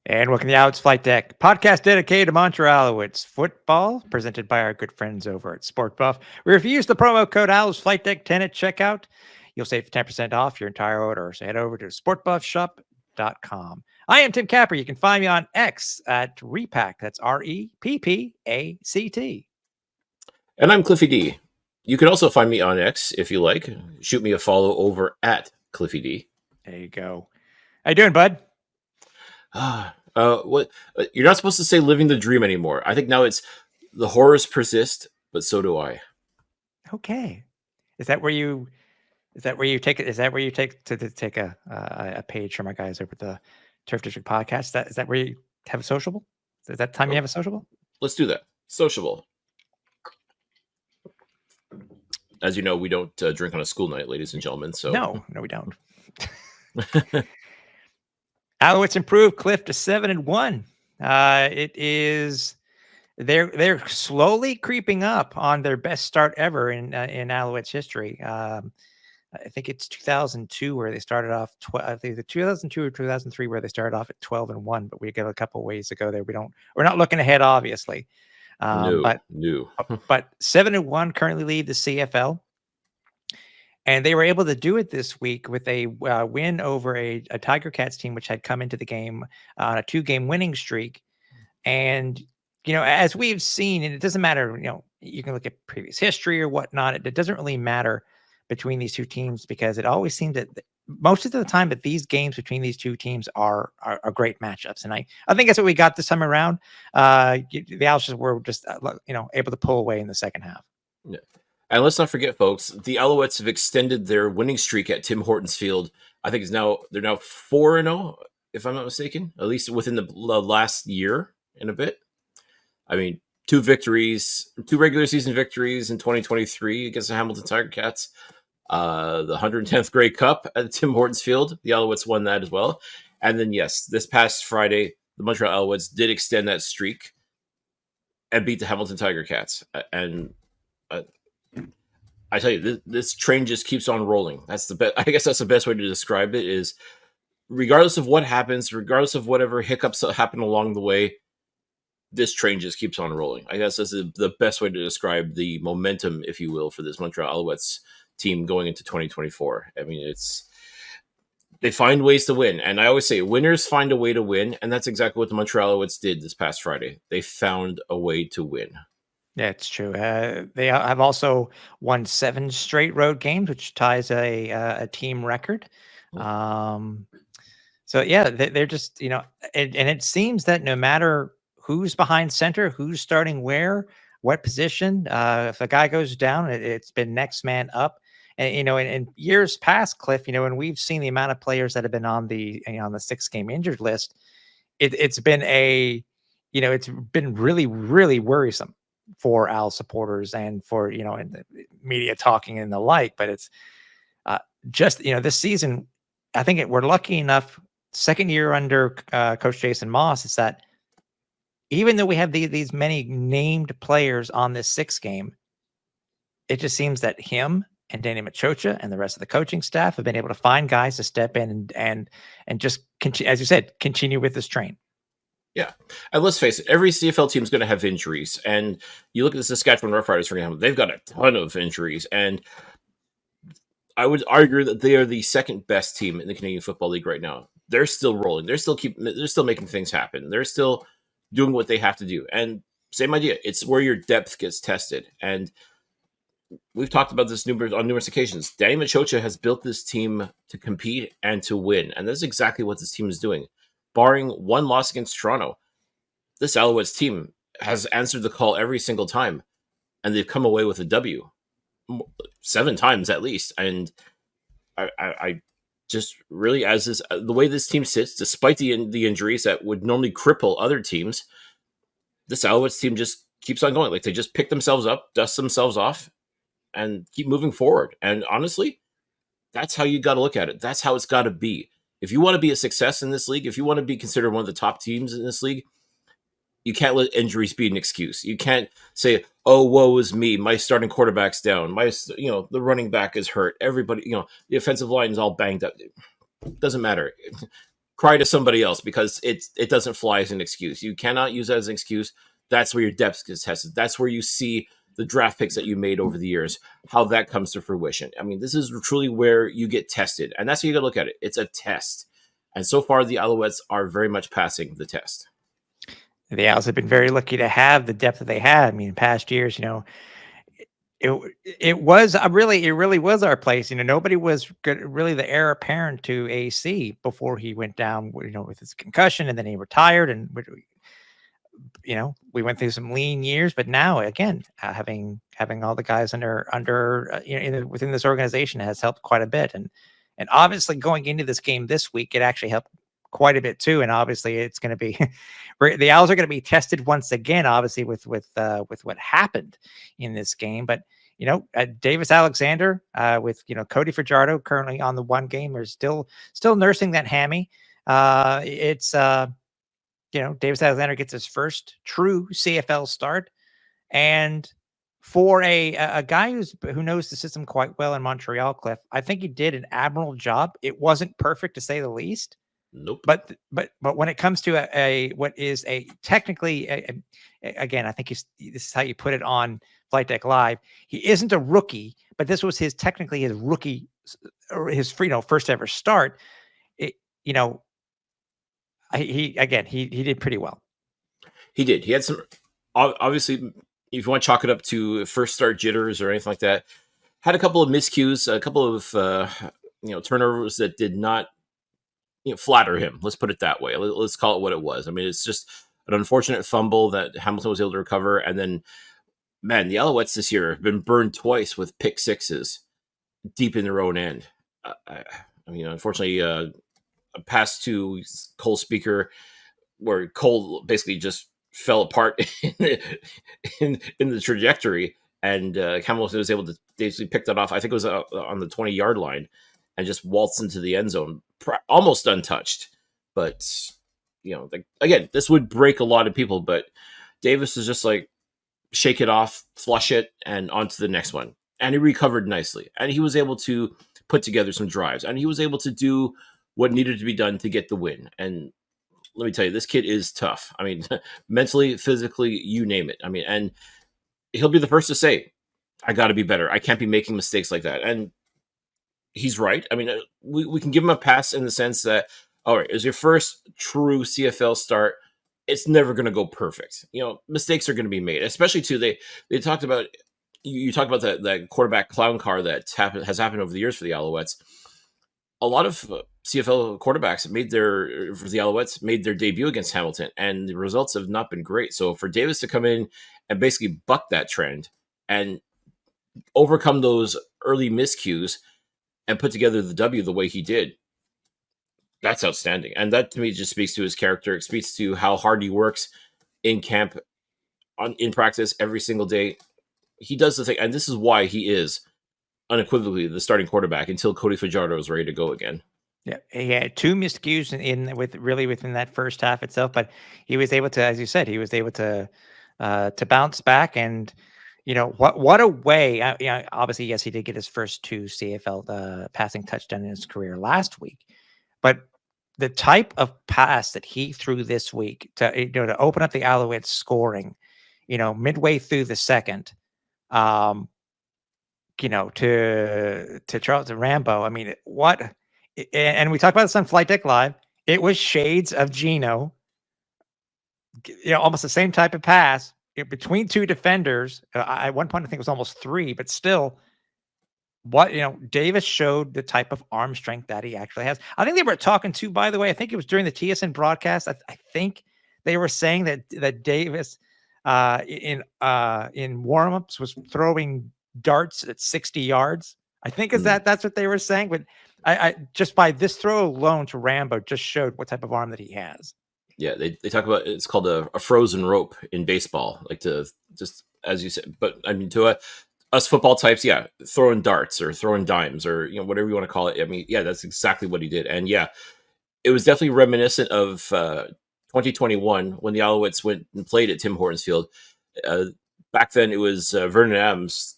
And welcome to the Alouettes Flightdeck, podcast dedicated to Montreal Alouettes football, presented by our good friends over at SportBuff. We use the promo code Alouettes Flightdeck 10 at checkout. You'll save 10% off your entire order. So head over to sportbuffshop.com. I am Tim Capper. You can find me on X at Repact. That's REPPACT. And I'm Cliffy D. You can also find me on X if you like. Shoot me a follow over at Cliffy D. There you go. How you doing, bud? What? You're not supposed to say living the dream anymore. I think now it's the horrors persist, but so do I. Okay. Is that where you take it? Is that where you take a page from our guys over at the Turf District podcast? Is that where you have a sociable? Is that time you have a sociable? Let's do that. Sociable. As you know, we don't drink on a school night, ladies and gentlemen. So no, we don't. Alouettes improved Cliff to 7-1. It is they're slowly creeping up on their best start ever in Alouettes history. I think it's 2002 where they started off. I think the 2002 or 2003 where they started off at 12-1, but we got a couple ways to go there. We're not looking ahead, obviously. But 7-1 currently lead the CFL. And they were able to do it this week with a win over a Tiger Cats team, which had come into the game on a 2-game winning streak. And, as we've seen, and it doesn't matter, you can look at previous history or whatnot. It doesn't really matter between these two teams because it always seems that most of the time that these games between these two teams are great matchups. And I think that's what we got this time around. The Owls were just, able to pull away in the second half. Yeah. And let's not forget, folks, the Alouettes have extended their winning streak at Tim Hortons Field. I think they're now 4-0, if I'm not mistaken, at least within the last year and a bit. I mean, 2 regular season victories in 2023 against the Hamilton Tiger Cats. The 110th Grey Cup at Tim Hortons Field, the Alouettes won that as well. And then, yes, this past Friday, the Montreal Alouettes did extend that streak and beat the Hamilton Tiger Cats. And I tell you, this train just keeps on rolling. That's the best. I guess that's the best way to describe it. Is regardless of what happens, regardless of whatever hiccups happen along the way, this train just keeps on rolling. I guess that's the best way to describe the momentum, if you will, for this Montreal Alouettes team going into 2024. I mean, they find ways to win, and I always say winners find a way to win, and that's exactly what the Montreal Alouettes did this past Friday. They found a way to win. Yeah, it's true. They have also won 7 straight road games, which ties a team record. So yeah, they're just, and it seems that no matter who's behind center, who's starting where, what position, if a guy goes down, it's been next man up. And in years past, Cliff, when we've seen the amount of players that have been on the 6-game injured list, it's been it's been really, really worrisome for Al supporters and for, and the media talking and the like, but it's just, this season, I think we're lucky enough, second year under Coach Jason Moss, is that even though we have these many named players on this 6-game, it just seems that him and Danny Machocha and the rest of the coaching staff have been able to find guys to step in and just continue, as you said, continue with this train. Yeah. And let's face it, every CFL team is going to have injuries. And you look at the Saskatchewan Roughriders, for example, they've got a ton of injuries. And I would argue that they are the second best team in the Canadian Football League right now. They're still rolling. They're still making things happen. They're still doing what they have to do. And same idea. It's where your depth gets tested. And we've talked about this on numerous occasions. Danny Machocha has built this team to compete and to win. And that's exactly what this team is doing. Barring one loss against Toronto, this Alouettes team has answered the call every single time, and they've come away with a W 7 times at least. And I just really, the way this team sits, despite the injuries that would normally cripple other teams, this Alouettes team just keeps on going. Like, they just pick themselves up, dust themselves off, and keep moving forward. And honestly, that's how you got to look at it. That's how it's got to be. If you want to be a success in this league, if you want to be considered one of the top teams in this league, you can't let injuries be an excuse. You can't say, "Oh, woe is me. My starting quarterback's down. The running back is hurt. Everybody, the offensive line is all banged up." It doesn't matter. cry to somebody else, because it doesn't fly as an excuse. You cannot use that as an excuse. That's where your depth gets tested. That's where you see the draft picks that you made over the years, how that comes to fruition. I mean, this is truly where you get tested, and that's how you got to look at it. It's a test. And so far, the Alouettes are very much passing the test. The Owls have been very lucky to have the depth that they had. I mean, in past years, it really was our place. Nobody was good, really the heir apparent to AC before he went down, with his concussion, and then he retired, and we went through some lean years. But now, again, having all the guys within this organization has helped quite a bit, and obviously going into this game this week, it actually helped quite a bit too. And obviously, it's going to be the Owls are going to be tested once again, obviously with what happened in this game. But Davis Alexander with Cody Fajardo currently on the one game are still nursing that hammy. It's Davis Alexander gets his first true CFL start, and for a guy who knows the system quite well in Montreal, Cliff, I think he did an admirable job. It wasn't perfect, to say the least. Nope. But when it comes to what is a technically again, I think this is how you put it on Flightdeck Live. He isn't a rookie, but this was his rookie or his first ever start. He did pretty well. He did. He had some, obviously, if you want to chalk it up to first start jitters or anything like that, had a couple of miscues, a couple of turnovers that did not flatter him. Let's put it that way. Let's call it what it was. I mean, it's just an unfortunate fumble that Hamilton was able to recover. And then, man, the Alouettes this year have been burned twice with pick sixes deep in their own end. I mean, unfortunately, a pass to Cole Speaker where Cole basically just fell apart in the trajectory. And Hamilton was able to basically pick that off. I think it was on the 20-yard line, and just waltzed into the end zone, almost untouched. But, again, this would break a lot of people, but Davis is just like, shake it off, flush it, and on to the next one. And he recovered nicely. And he was able to put together some drives. And he was able to do what needed to be done to get the win. And let me tell you, this kid is tough. I mean, mentally, physically, you name it. I mean, and he'll be the first to say, I got to be better. I can't be making mistakes like that. And he's right. I mean, we can give him a pass in the sense that, all right, it's your first true CFL start. It's never going to go perfect. Mistakes are going to be made, especially too. They talked about, you talked about that quarterback clown car that has happened over the years for the Alouettes. A lot of CFL quarterbacks for the Alouettes made their debut against Hamilton, and the results have not been great. So for Davis to come in and basically buck that trend and overcome those early miscues and put together the W the way he did, that's outstanding. And that to me just speaks to his character. It speaks to how hard he works in camp, in practice every single day. He does the thing, and this is why he is unequivocally the starting quarterback until Cody Fajardo is ready to go again. Yeah, he had two miscues within that first half itself, but he was able to, as you said, to bounce back. And what a way! Obviously, yes, he did get his first two CFL passing touchdown in his career last week, but the type of pass that he threw this week to open up the Alouettes scoring, midway through the second, to Charles Rambo. I mean, what? And we talked about this on Flightdeck Live. It was shades of Geno. Almost the same type of pass between two defenders. At one point, I think it was almost three, but still, Davis showed the type of arm strength that he actually has. I think they were talking to, by the way, I think it was during the TSN broadcast. I think they were saying that Davis in warmups was throwing darts at 60 yards. I think that's what they were saying. But I just by this throw alone to Rambo just showed what type of arm that he has. Yeah, they talk about, it's called a frozen rope in baseball, like to just, as you said. But I mean, to us football types, yeah, throwing darts or throwing dimes or whatever you want to call it. I mean, yeah, that's exactly what he did. And yeah, it was definitely reminiscent of 2021 when the Alouettes went and played at Tim Hortons Field. Back then, it was Vernon Adams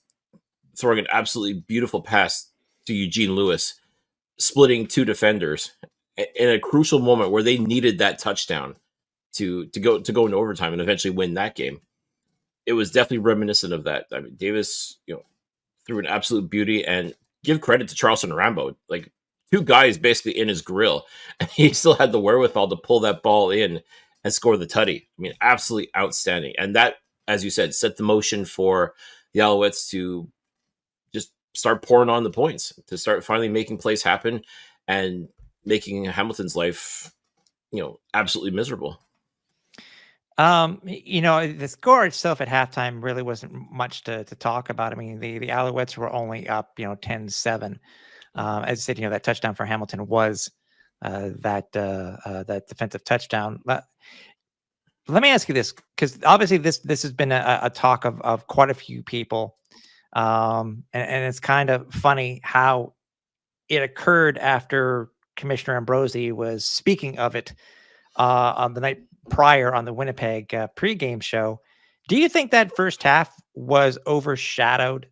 throwing an absolutely beautiful pass to Eugene Lewis, splitting two defenders in a crucial moment where they needed that touchdown to go into overtime and eventually win that game. It was definitely reminiscent of that. I mean, Davis, threw an absolute beauty, and give credit to Charleston Rambo. Like, two guys basically in his grill, and he still had the wherewithal to pull that ball in and score the tutty. I mean, absolutely outstanding. And that, as you said, set the motion for the Alouettes to just start pouring on the points, to start finally making plays happen and making Hamilton's life, absolutely miserable. The score itself at halftime really wasn't much to talk about. I mean, the Alouettes were only up, 10-7. As I said, that touchdown for Hamilton was that defensive touchdown. Let me ask you this, because obviously this has been a talk of quite a few people, and it's kind of funny how it occurred after Commissioner Ambrosi was speaking of it on the night prior on the Winnipeg pregame show. Do you think that first half was overshadowed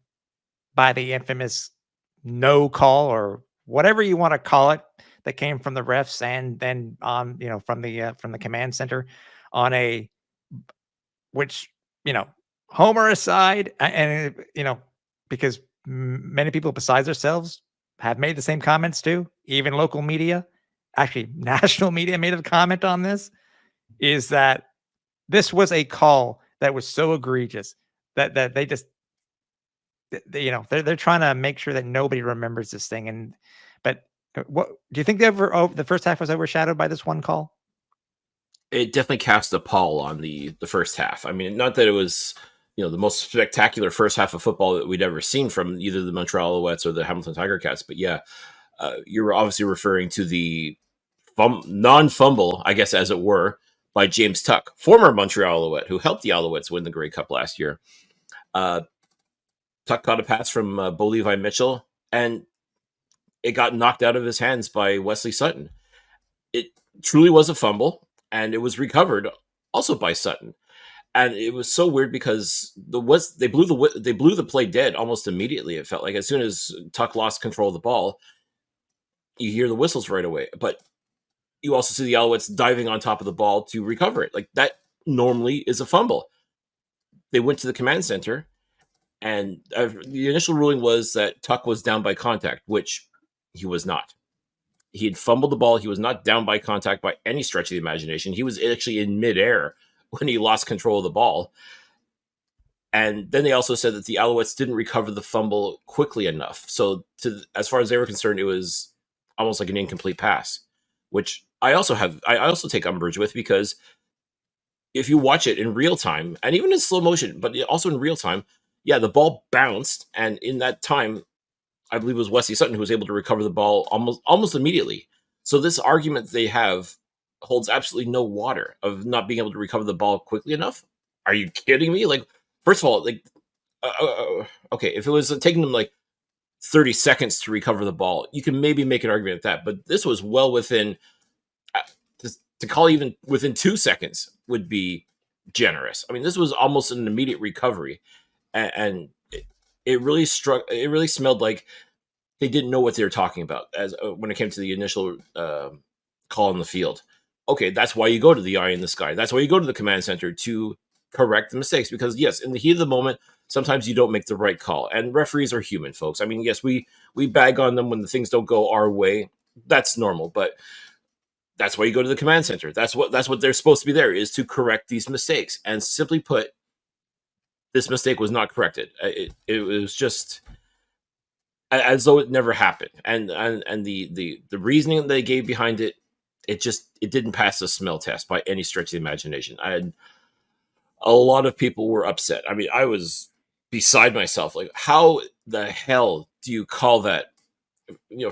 by the infamous no call, or whatever you want to call it, that came from the refs and then on, from the command center on which, Homer aside, and because many people besides ourselves have made the same comments too, even local media, actually national media made a comment on this, is that this was a call that was so egregious that they just, they're trying to make sure that nobody remembers this thing. But what do you think the first half was overshadowed by this one call? It definitely cast a pall on the first half. I mean, not that it was, the most spectacular first half of football that we'd ever seen from either the Montreal Alouettes or the Hamilton Tiger Cats. But yeah, you're obviously referring to the non-fumble, I guess, as it were, by James Tuck, former Montreal Alouette, who helped the Alouettes win the Grey Cup last year. Tuck caught a pass from Bo Levi Mitchell, and it got knocked out of his hands by Wesley Sutton. It truly was a fumble, and it was recovered also by Sutton. And it was so weird because they blew the play dead almost immediately. It felt like as soon as Tuck lost control of the ball, you hear the whistles right away. But you also see the Alouettes diving on top of the ball to recover it. Like, that normally is a fumble. They went to the command center, and the initial ruling was that Tuck was down by contact, which he was not. He had fumbled the ball. He was not down by contact by any stretch of the imagination. He was actually in midair when he lost control of the ball. And then they also said that the Alouettes didn't recover the fumble quickly enough. So as far as they were concerned, it was almost like an incomplete pass, which I also take umbrage with, because if you watch it in real time, and even in slow motion, but also in real time, yeah, the ball bounced. And in that time, I believe it was Wesley Sutton who was able to recover the ball almost immediately. So this argument they have holds absolutely no water of not being able to recover the ball quickly enough. Are you kidding me? Like, first of all, like, okay, if it was taking them like 30 seconds to recover the ball, you can maybe make an argument with that. But this was well within, to call even within 2 seconds would be generous. I mean, this was almost an immediate recovery, and it really smelled like they didn't know what they were talking about as when it came to the initial call on the field. Okay, that's why you go to the eye in the sky. That's why you go to the command center, to correct the mistakes. Because yes, in the heat of the moment, sometimes you don't make the right call, and referees are human, folks. I mean, yes, we bag on them when the things don't go our way. That's normal, but that's why you go to the command center. That's what they're supposed to be there, is to correct these mistakes. And simply put, this mistake was not corrected. It was just as though it never happened. And the reasoning that they gave behind it, it didn't pass the smell test by any stretch of the imagination. A lot of people were upset. I mean, I was beside myself. Like, how the hell do you call that?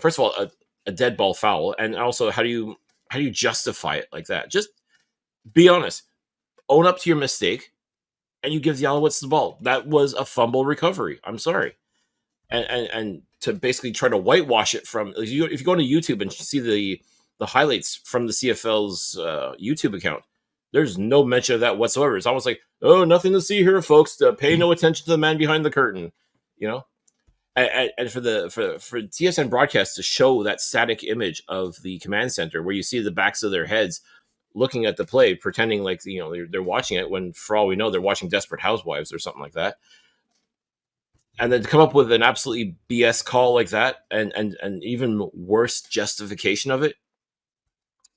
First of all, a dead ball foul, and also how do you justify it like that? Just be honest, own up to your mistake, and you give the Alouettes the ball. That was a fumble recovery. I'm sorry, and to basically try to whitewash it from, if you go to YouTube and see the highlights from the CFL's YouTube account, there's no mention of that whatsoever. It's almost like, oh, nothing to see here, folks. Pay no attention to the man behind the curtain, And for TSN broadcast to show that static image of the command center where you see the backs of their heads looking at the play, pretending like they're watching it, when for all we know they're watching Desperate Housewives or something like that, and then to come up with an absolutely BS call like that, and even worse justification of it.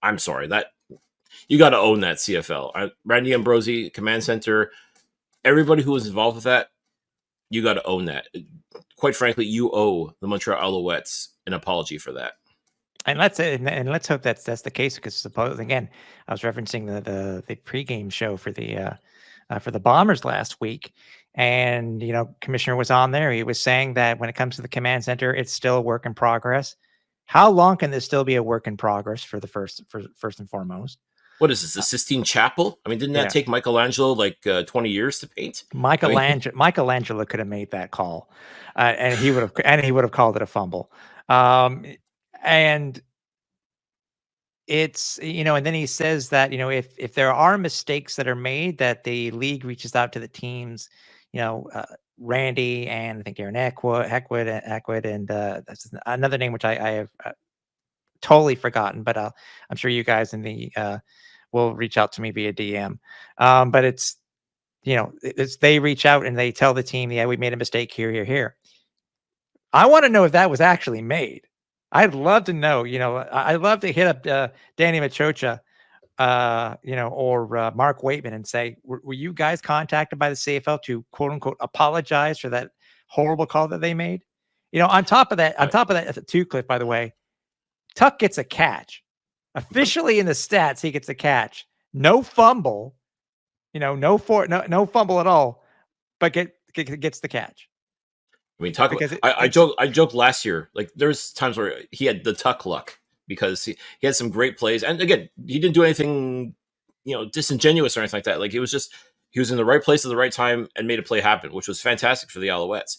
I'm sorry, that you got to own that, CFL. Randy Ambrosi, command center, everybody who was involved with that, you got to own that. Quite frankly, you owe the Montreal Alouettes an apology for that. And let's hope that's the case, because suppose again, I was referencing the pregame show for the Bombers last week, and Commissioner was on there. He was saying that when it comes to the command center, it's still a work in progress. How long can this still be a work in progress for first and foremost? What is this, the Sistine Chapel? I mean, didn't that take Michelangelo like 20 years to paint? Michelangelo could have made that call, and he would have called it a fumble. And it's, and then he says that, if there are mistakes that are made, that the league reaches out to the teams, Randy and I think Aaron Eckwood, and that's another name which I have totally forgotten, but I'm sure you guys in the will reach out to me via DM. But it's they reach out and they tell the team, yeah, we made a mistake here. I want to know if that was actually made. I'd love to know. I'd love to hit up Danny Machocha, or Mark Waitman and say, were you guys contacted by the CFL to quote unquote apologize for that horrible call that they made? On top of that, too, Cliff, by the way, Tuck gets a catch. Officially in the stats, he gets a catch. No fumble, no fumble at all, but gets the catch. I mean, Tuck. I joked last year. Like, there's times where he had the Tuck luck because he had some great plays, and again, he didn't do anything, disingenuous or anything like that. Like, it was just he was in the right place at the right time and made a play happen, which was fantastic for the Alouettes.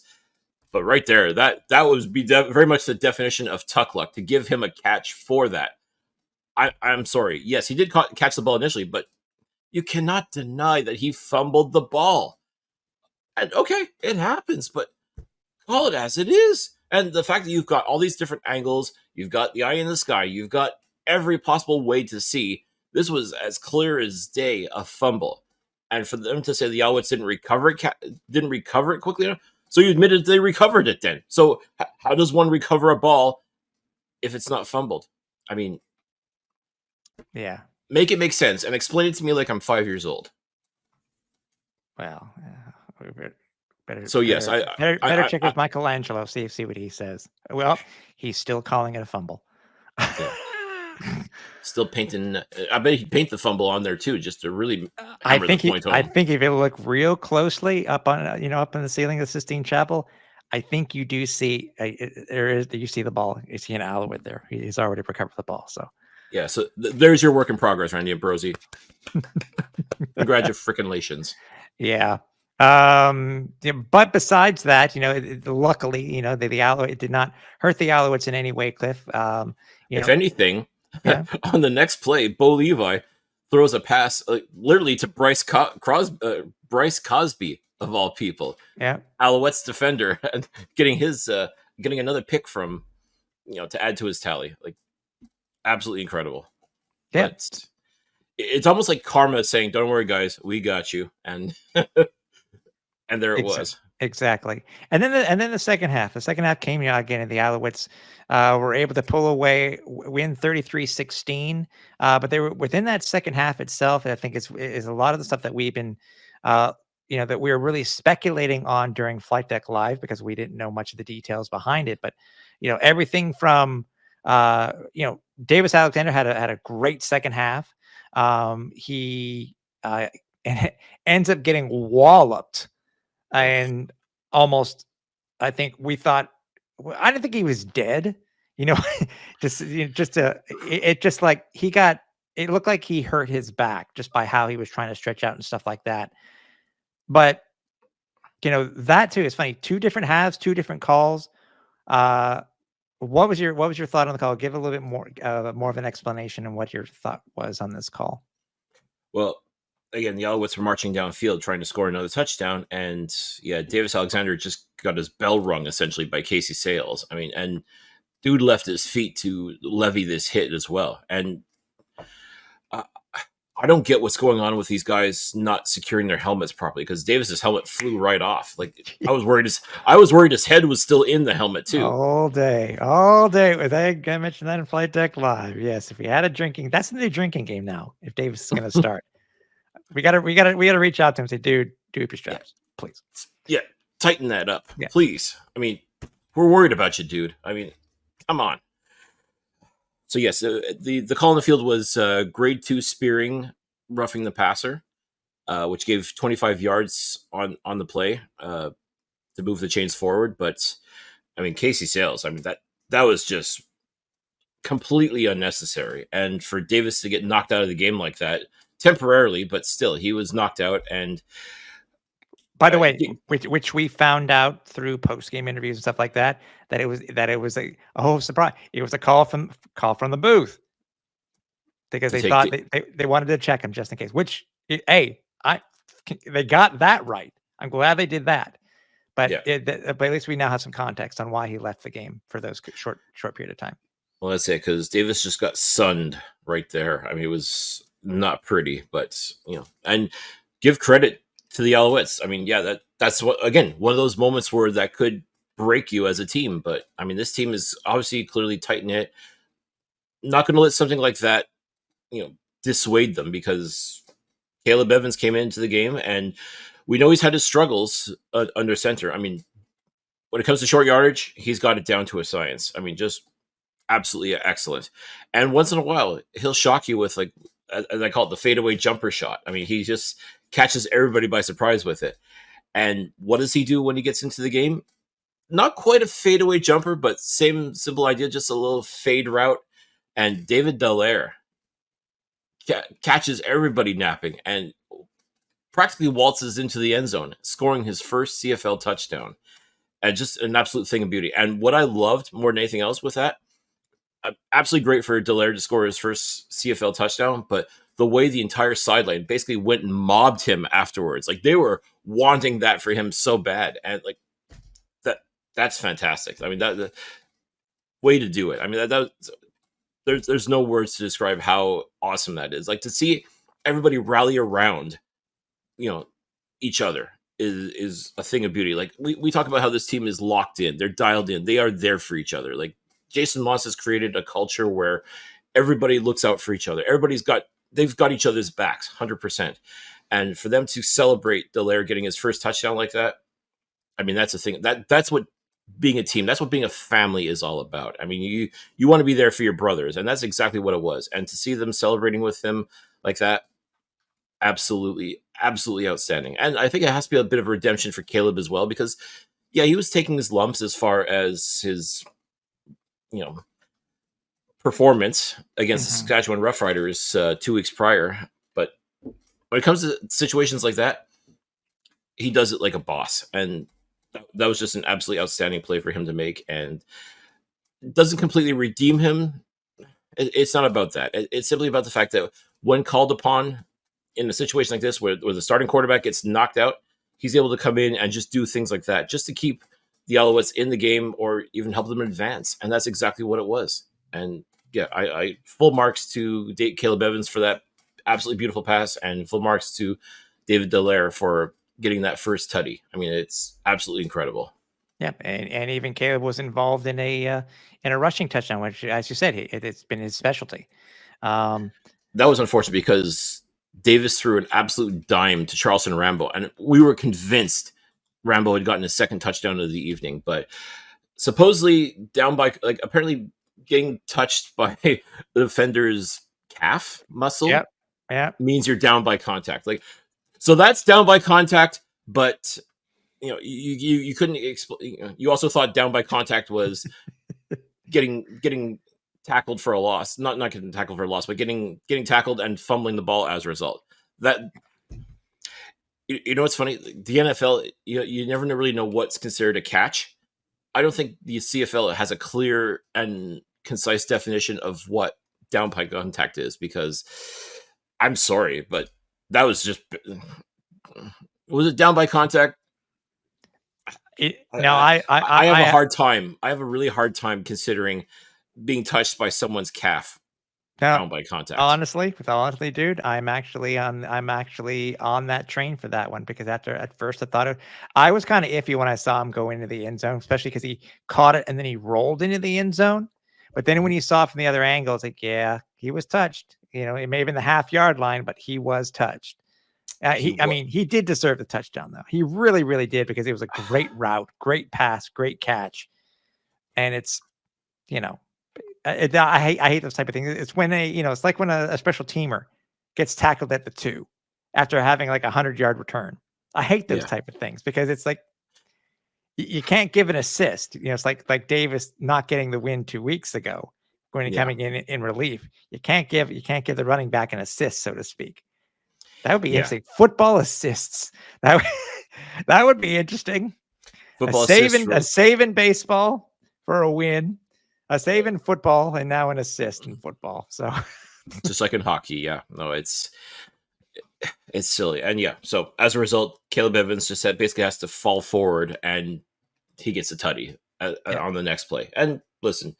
But right there, that would be very much the definition of Tuck luck, to give him a catch for that. I'm sorry. Yes, he did catch the ball initially, but you cannot deny that he fumbled the ball. And okay, it happens, but call it as it is. And the fact that you've got all these different angles, you've got the eye in the sky, you've got every possible way to see, this was as clear as day a fumble. And for them to say the Alouettes didn't recover it quickly enough, so you admitted they recovered it then. So how does one recover a ball if it's not fumbled? I mean, yeah. Make it make sense and explain it to me like I'm 5 years old. Well, better check with Michelangelo, see what he says. Well, he's still calling it a fumble. Yeah. Still painting. I bet he'd paint the fumble on there too, just to really. I think if you look real closely up on up in the ceiling of the Sistine Chapel, I think you do see you see the ball. You see an Alouette there. He's already recovered the ball. So yeah. So there's your work in progress, Randy Ambrosi. Congratulations. Yeah. But besides that, luckily, the Alouette, it did not hurt the Alouettes in any way, Cliff. If anything, on the next play, Bo Levi throws a pass literally to Bryce Cosby of all people. Yeah, Alouettes defender, and getting another pick from, to add to his tally. Like, absolutely incredible. Yeah, but it's almost like karma saying, "Don't worry, guys, we got you," and and there it was. Exactly. And then the second half. The second half came again, and the Alouettes were able to pull away, win 33-16. But they were within that second half itself. I think is a lot of the stuff that we've been, that we were really speculating on during Flightdeck Live, because we didn't know much of the details behind it. But everything from Davis Alexander had a great second half. He ends up getting walloped. And almost, I think we thought, I didn't think he was dead, it looked like he hurt his back just by how he was trying to stretch out and stuff like that. But, that too is funny. 2 different halves, 2 different calls. What was your thought on the call? Give a little bit more of an explanation on what your thought was on this call. Well, again, the Alouettes were marching downfield trying to score another touchdown, and Davis Alexander just got his bell rung essentially by Casey Sales. I mean, and dude left his feet to levy this hit as well. And I don't get what's going on with these guys not securing their helmets properly, because Davis's helmet flew right off. Like I was worried his head was still in the helmet too. All day. I mentioned that in Flight Deck Live. Yes, if we had a drinking, that's the new drinking game now. If Davis is going to start, we gotta reach out to him and say, dude, do up your straps, please. Yeah, tighten that up, please. I mean, we're worried about you, dude. I mean, come on. So yes, the call in the field was grade 2 spearing, roughing the passer, which gave 25 yards on the play to move the chains forward. But I mean, Casey Sales, I mean, that was just completely unnecessary. And for Davis to get knocked out of the game like that temporarily, but still, he was knocked out. And by the way, which we found out through post-game interviews and stuff like that, that it was a surprise. It was a call from the booth, because they thought they wanted to check him just in case. Which, hey, they got that right. I'm glad they did that. But but at least we now have some context on why he left the game for those short period of time. Well, that's it, because Davis just got sunned right there. I mean, it was not pretty, but and give credit to the Alouettes. I mean, that's what, again, one of those moments where that could break you as a team. But I mean, this team is obviously clearly tight knit. Not going to let something like that, dissuade them, because Caleb Evans came into the game, and we know he's had his struggles under center. I mean, when it comes to short yardage, he's got it down to a science. I mean, just absolutely excellent. And once in a while, he'll shock you with, like, as I call it, the fadeaway jumper shot. I mean, he just catches everybody by surprise with it. And what does he do when he gets into the game? Not quite a fadeaway jumper, but same simple idea, just a little fade route. And David Dallaire catches everybody napping and practically waltzes into the end zone, scoring his first CFL touchdown. And just an absolute thing of beauty. And what I loved more than anything else with that, absolutely great for Dallaire to score his first CFL touchdown, but the way the entire sideline basically went and mobbed him afterwards. Like, they were wanting that for him so bad. And like that's fantastic. I mean, the way to do it. I mean, there's no words to describe how awesome that is. Like, to see everybody rally around, each other is a thing of beauty. Like, we talk about how this team is locked in. They're dialed in. They are there for each other. Like, Jason Moss has created a culture where everybody looks out for each other. They've got each other's backs 100%. And for them to celebrate Dallaire getting his first touchdown like that, I mean, that's a thing. That's what being a team, that's what being a family is all about. I mean, you want to be there for your brothers, and that's exactly what it was. And to see them celebrating with him like that, absolutely outstanding. And I think it has to be a bit of a redemption for Caleb as well, because he was taking his lumps as far as his performance against the Saskatchewan Roughriders 2 weeks prior. But when it comes to situations like that, he does it like a boss. And that was just an absolutely outstanding play for him to make. And it doesn't completely redeem him. It's not about that. It's simply about the fact that when called upon in a situation like this, where the starting quarterback gets knocked out, he's able to come in and just do things like that, just to keep the Alouettes in the game or even help them advance. And that's exactly what it was. And I full marks to Caleb Evans for that absolutely beautiful pass, and full marks to David Dallaire for getting that first tutty. I mean, it's absolutely incredible. Yeah, and even Caleb was involved in a rushing touchdown, which, as you said, it's been his specialty. That was unfortunate, because Davis threw an absolute dime to Charleston Rambo, and we were convinced Rambo had gotten his second touchdown of the evening. But supposedly down by, like, apparently getting touched by the defender's calf muscle means you're down by contact. Like, so that's down by contact, but you couldn't explain. You also thought down by contact was getting tackled for a loss, not getting tackled for a loss, but getting tackled and fumbling the ball as a result. That, what's funny? The NFL, you never really know what's considered a catch. I don't think the CFL has a clear and concise definition of what down by contact is, because I'm sorry, but that was just, was it down by contact? I have a hard time. I have a really hard time considering being touched by someone's calf down by contact. Honestly, dude, I'm actually on that train for that one, because at first I was kind of iffy when I saw him go into the end zone, especially because he caught it and then he rolled into the end zone. But then when you saw it from the other angle, it's like, yeah, he was touched. It may have been the half-yard line, but he was touched. He did deserve the touchdown, though. He really, really did, because it was a great route, great pass, great catch. And it's, I hate those type of things. It's when it's like when a special teamer gets tackled at the 2 after having like 100-yard return. I hate those type of things, because it's like you can't give an assist. It's like Davis not getting the win 2 weeks ago when coming in relief. You can't give the running back an assist, so to speak. That would be interesting. Football assists. That would be interesting. A save in baseball for a win, a save in football, and now an assist in football. So just like in hockey, yeah. No, it's silly. And yeah, so as a result, Caleb Evans just basically has to fall forward and he gets a tutty on the next play. And listen,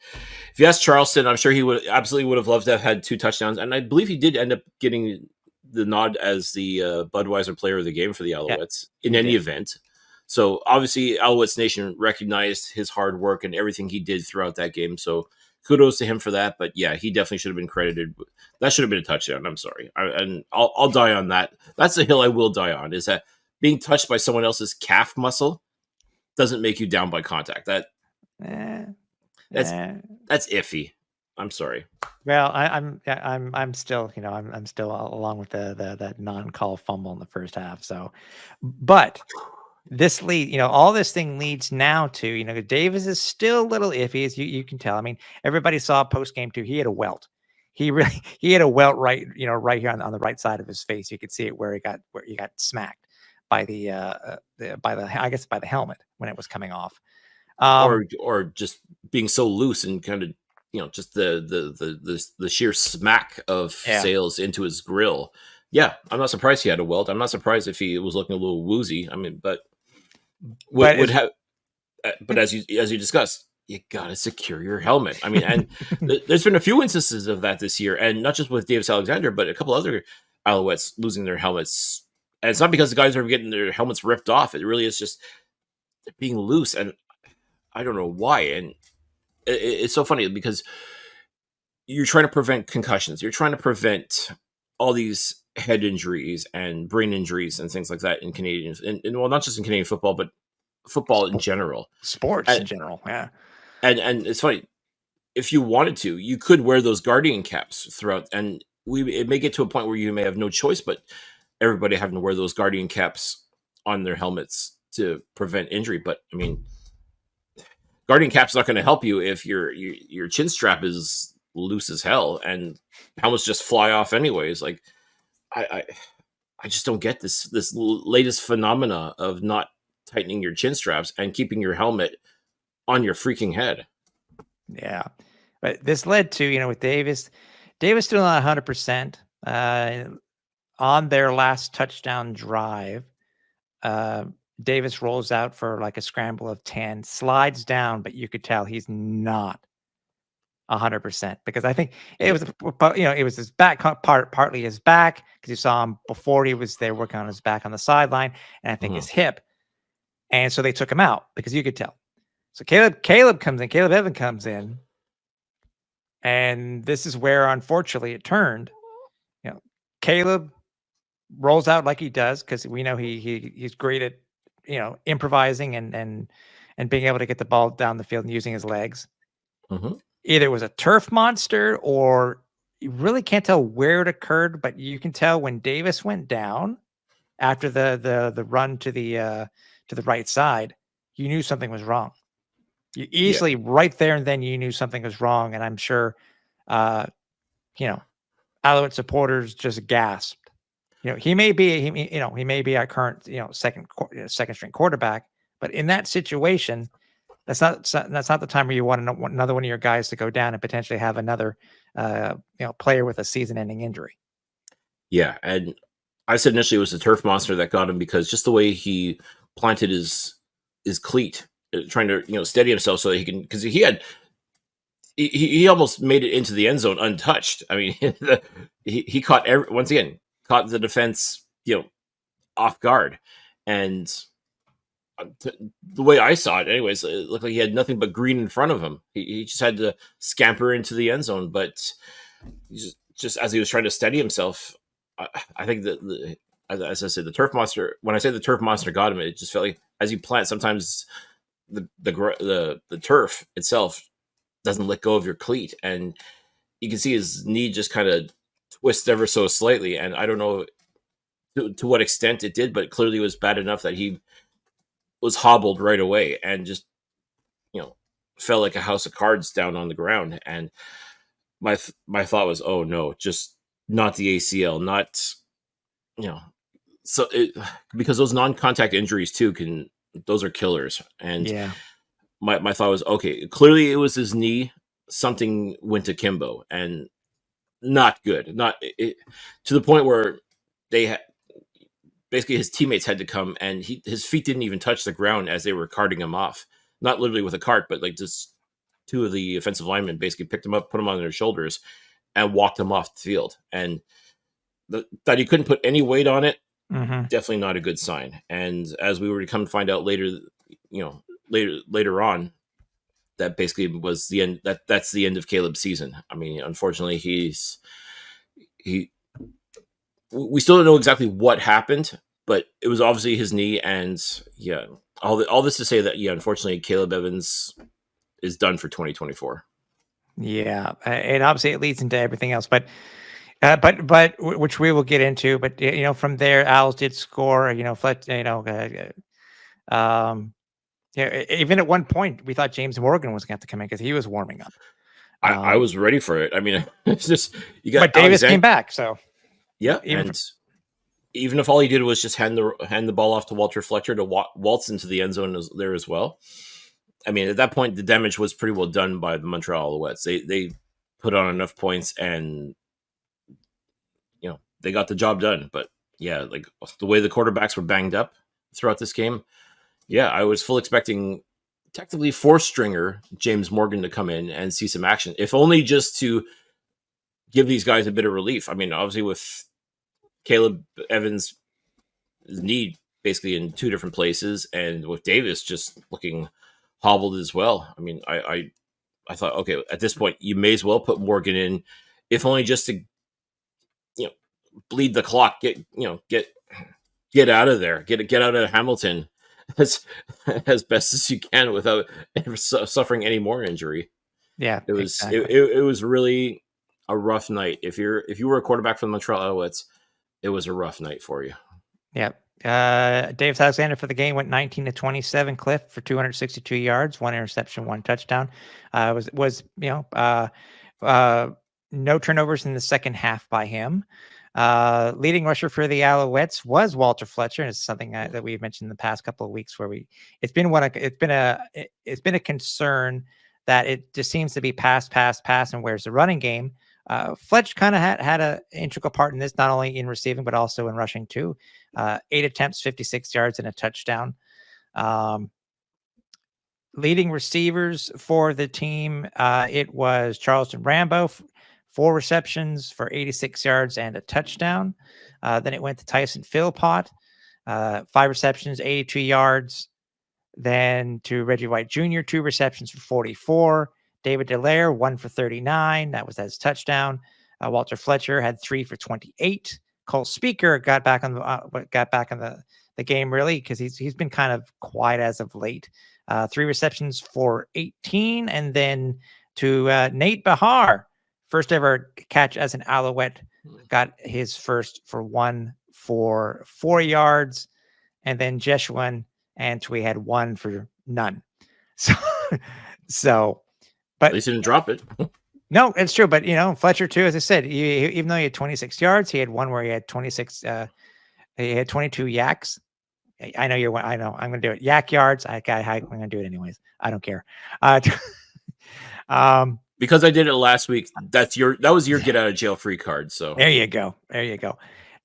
if you ask Charleston, I'm sure he would have loved to have had 2 touchdowns. And I believe he did end up getting the nod as the Budweiser player of the game for the Alouettes in any event. So obviously Alouettes Nation recognized his hard work and everything he did throughout that game. So kudos to him for that. But yeah, he definitely should have been credited. That should have been a touchdown. I'm sorry. I'll die on that. That's the hill I will die on, is that being touched by someone else's calf muscle doesn't make you down by contact. That's iffy. I'm sorry. Well, I'm still, I'm still along with that non-call fumble in the first half. So, but this lead, all this thing leads now to, Davis is still a little iffy, as you can tell. I mean, everybody saw post game too. He had a welt. He had a welt right here on the right side of his face. You could see it where he got smacked by the helmet when it was coming off. Or just being so loose and kind of, just the sheer smack of Sales into his grill. Yeah, I'm not surprised he had a welt. I'm not surprised if he was looking a little woozy. I mean, but as you discussed, you gotta secure your helmet. I mean, and there's been a few instances of that this year, and not just with Davis Alexander, but a couple other Alouettes losing their helmets. And it's not because the guys are getting their helmets ripped off. It really is just being loose, and I don't know why. And it's so funny because you're trying to prevent concussions. You're trying to prevent all these head injuries and brain injuries and things like that in Canadian, and well, not just in Canadian football, but football in general, sports in general. Yeah. And it's funny, if you wanted to, you could wear those guardian caps throughout, and it may get to a point where you may have no choice, but everybody having to wear those guardian caps on their helmets to prevent injury. But I mean, guardian cap's not going to help you if your chin strap is loose as hell and helmets just fly off anyways. Like, I just don't get this latest phenomena of not tightening your chin straps and keeping your helmet on your freaking head. Yeah, but this led to, with Davis still not 100% on their last touchdown drive. Davis rolls out for like a scramble of 10, slides down, but you could tell he's not 100%, because I think it was, it was his back partly his back, because you saw him before he was there working on his back on the sideline, and I think his hip. And so they took him out because you could tell. So Caleb Evan comes in, and this is where unfortunately it turned. Caleb rolls out like he does, because we know he's great at improvising and being able to get the ball down the field and using his legs. Either it was a turf monster, or you really can't tell where it occurred, but you can tell when Davis went down after the run to the right side, you knew something was wrong. You easily right there and then you knew something was wrong, and I'm sure Alouette supporters just gasped. He may be our current second string quarterback, but in that situation, that's not the time where you want another one of your guys to go down and potentially have another player with a season-ending injury. Yeah, and I said initially it was the turf monster that got him, because just the way he planted his his cleat, trying to steady himself so that he can, because he almost made it into the end zone untouched. I mean, he caught once again caught the defense off guard, and the way I saw it, anyways, it looked like he had nothing but green in front of him. He just had to scamper into the end zone, but just as he was trying to steady himself, I think that as I said, the turf monster. When I say the turf monster got him, it just felt like as you plant, sometimes the turf itself doesn't let go of your cleat, and you can see his knee just kind of twist ever so slightly. And I don't know to what extent it did, but clearly it was bad enough that he was hobbled right away and just fell like a house of cards down on the ground. And my thought was, oh no, just not the ACL, not because those non-contact injuries too those are killers. And Yeah. My thought was, okay, clearly it was his knee. Something went akimbo, and not good. To the point where basically his teammates had to come, and his feet didn't even touch the ground as they were carting him off. Not literally with a cart, but like just two of the offensive linemen basically picked him up, put him on their shoulders, and walked him off the field. And that he couldn't put any weight on it, definitely not a good sign. And as we were to come to find out later, later on, that basically was the end. That's the end of Caleb's season. I mean, unfortunately, we still don't know exactly what happened, but it was obviously his knee. And all this to say that unfortunately, Caleb Evans is done for 2024. Yeah, and obviously it leads into everything else, but which we will get into. But from there, Owls did score. Even at one point, we thought James Morgan was going to have to come in because he was warming up. I was ready for it. I mean, it's just you got. But Davis came back, so yeah, even if all he did was just hand the ball off to Walter Fletcher to waltz into the end zone there as well. I mean, at that point, the damage was pretty well done by the Montreal Alouettes. They put on enough points, and they got the job done. But yeah, like the way the quarterbacks were banged up throughout this game, yeah, I was full expecting technically fourth stringer James Morgan to come in and see some action, if only just to give these guys a bit of relief. I mean, obviously with Caleb Evans' knee basically in two different places, and with Davis just looking hobbled as well. I mean, I thought, okay, at this point, you may as well put Morgan in, if only just to bleed the clock, get out of there, get out of Hamilton as best as you can without suffering any more injury. Yeah, it was exactly. it was really a rough night. If you were a quarterback for the Montreal Alouettes, it was a rough night for you. Yeah. Davis Alexander for the game went 19-27. Cliff for 262 yards, 1 interception, 1 touchdown. No turnovers in the second half by him. Leading rusher for the Alouettes was Walter Fletcher, and it's something that we've mentioned in the past couple of weeks where it's been a concern that it just seems to be pass, and where's the running game? Fletch kind of had an integral part in this, not only in receiving but also in rushing too. 8 attempts, 56 yards, and a touchdown. Leading receivers for the team, it was Charleston Rambo, 4 receptions for 86 yards and a touchdown. Then it went to Tyson Philpott, 5 receptions, 82 yards. Then to Reggie White Jr., 2 receptions for 44. David Delaire, 1 for 39. That was his touchdown. Walter Fletcher had 3 for 28. Cole Speaker got back on the game really because he's been kind of quiet as of late. 3 receptions for 18, and then to Nate Bahar, first ever catch as an Alouette, got his first for 1 for 4 yards, and then Jeshuan and Twee had 1 for none. So, but at least he didn't drop it. No, it's true. But Fletcher too, as I said, even though he had 26 yards, he had one where he had 26. He had 22 yaks. I know I know. I'm going to do it. Yak yards. I'm going to do it anyways. I don't care. Because I did it last week. That was your get out of jail free card. So there you go.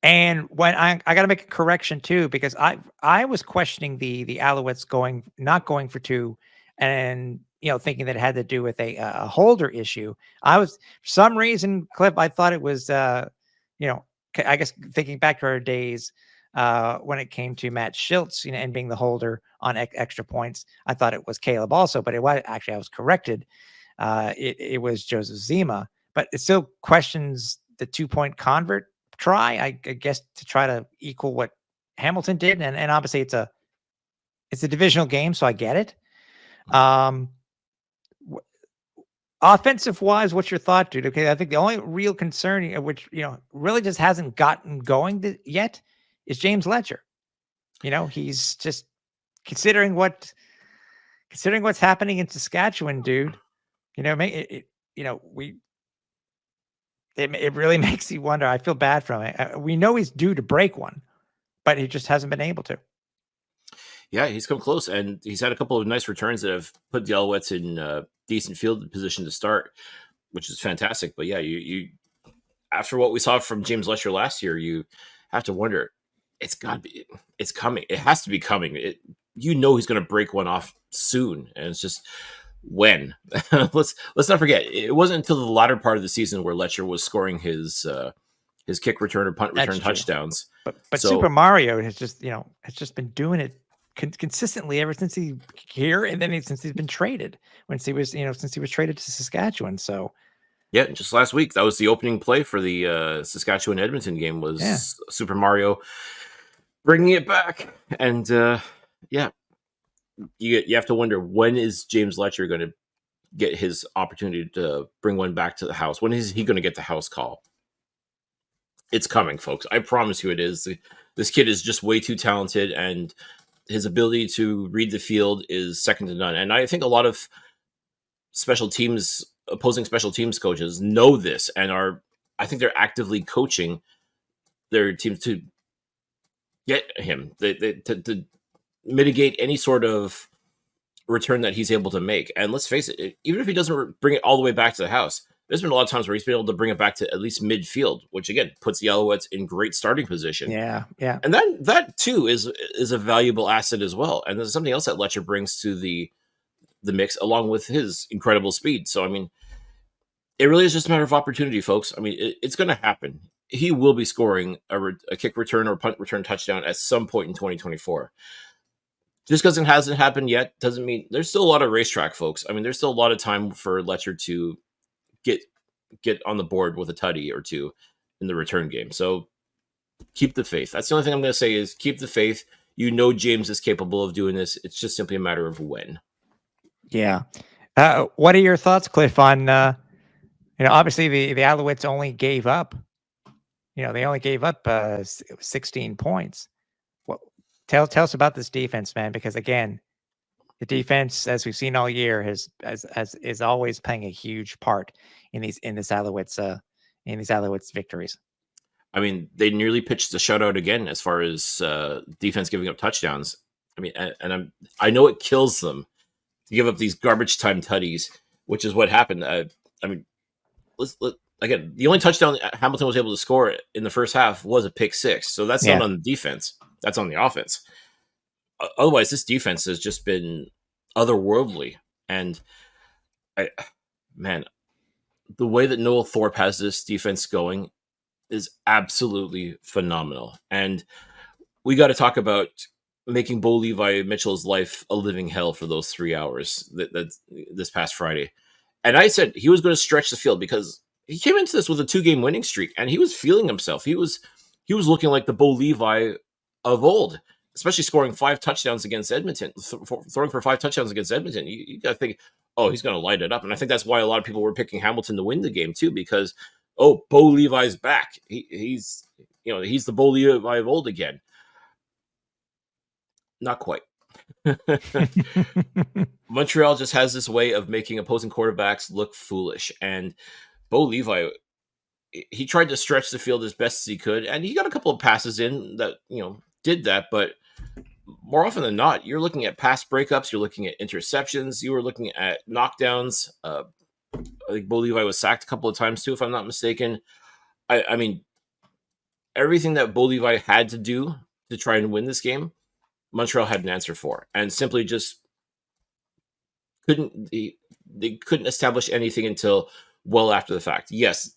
And when I got to make a correction too, because I was questioning the Alouettes not going for two, and thinking that it had to do with a holder issue. I was, for some reason, Cliff, I thought it was I guess thinking back to our days when it came to Matt Schiltz, and being the holder on extra points, I thought it was Caleb also, but it was actually, I was corrected. It was Joseph Zima, but it still questions the 2-point convert try, I guess, to try to equal what Hamilton did. And obviously it's a divisional game, so I get it. Offensive wise, what's your thought, dude? Okay, I think the only real concern, which really just hasn't gotten going yet, is James Letcher. He's just considering what's happening in Saskatchewan, dude. It really makes you wonder. I feel bad for him. We know he's due to break one, but he just hasn't been able to. Yeah, he's come close, and he's had a couple of nice returns that have put the Alouettes in decent field position to start, which is fantastic. But yeah, you after what we saw from James Letcher last year, you have to wonder, it's coming. It has to be coming. He's going to break one off soon, and it's just when. let's not forget, it wasn't until the latter part of the season where Letcher was scoring his kick return or punt return touchdowns. But Super Mario has just been doing it consistently ever since he's here, and then since he's been traded, since he was traded to Saskatchewan. So yeah, just last week, that was the opening play for the Saskatchewan Edmonton game, was Super Mario bringing it back. And you have to wonder, when is James Letcher going to get his opportunity to bring one back to the house? When is he going to get the house call? It's coming, folks. I promise you it is. This kid is just way too talented, and his ability to read the field is second to none. And I think a lot of opposing special teams coaches know this, and I think they're actively coaching their teams to get him, to mitigate any sort of return that he's able to make. And let's face it, even if he doesn't bring it all the way back to the house, there's been a lot of times where he's been able to bring it back to at least midfield, which again puts the Alouettes in great starting position. Yeah. And that too is a valuable asset as well. And there's something else that Letcher brings to the mix, along with his incredible speed. So I mean, it really is just a matter of opportunity, folks. I mean, it's going to happen. He will be scoring a kick return or punt return touchdown at some point in 2024. Just because it hasn't happened yet doesn't mean there's still a lot of racetrack, folks. I mean, there's still a lot of time for Letcher to get on the board with a tutty or two in the return game. So keep the faith. That's the only thing I'm going to say, is keep the faith. James is capable of doing this. It's just simply a matter of when. Yeah. What are your thoughts, Cliff, on obviously the Alouettes only gave up 16 points. Tell us about this defense, man, because again, the defense, as we've seen all year, is always playing a huge part in these Alouettes victories. I mean, they nearly pitched the shutout again as far as defense giving up touchdowns. I mean, and I know it kills them to give up these garbage time tutties, which is what happened. I mean, again, the only touchdown Hamilton was able to score in the first half was a pick six. So that's not on the defense. That's on the offense. Otherwise, this defense has just been otherworldly. And the way that Noel Thorpe has this defense going is absolutely phenomenal. And we got to talk about making Bo Levi Mitchell's life a living hell for those 3 hours that this past Friday. And I said he was going to stretch the field, because he came into this with a 2-game winning streak, and he was feeling himself. He was looking like the Bo Levi of old, especially scoring 5 touchdowns against Edmonton, throwing for 5 touchdowns against Edmonton. You got to think, oh, he's going to light it up. And I think that's why a lot of people were picking Hamilton to win the game too, because, oh, Bo Levi's back. He's the Bo Levi of old again. Not quite. Montreal just has this way of making opposing quarterbacks look foolish. And Bo Levi, he tried to stretch the field as best as he could, and he got a couple of passes in that, did that. But more often than not, you're looking at pass breakups, you're looking at interceptions, you were looking at knockdowns. I think Bo Levi was sacked a couple of times too, if I'm not mistaken. I mean, everything that Bo Levi had to do to try and win this game, Montreal had an answer for, and simply just couldn't. They couldn't establish anything until well after the fact. Yes,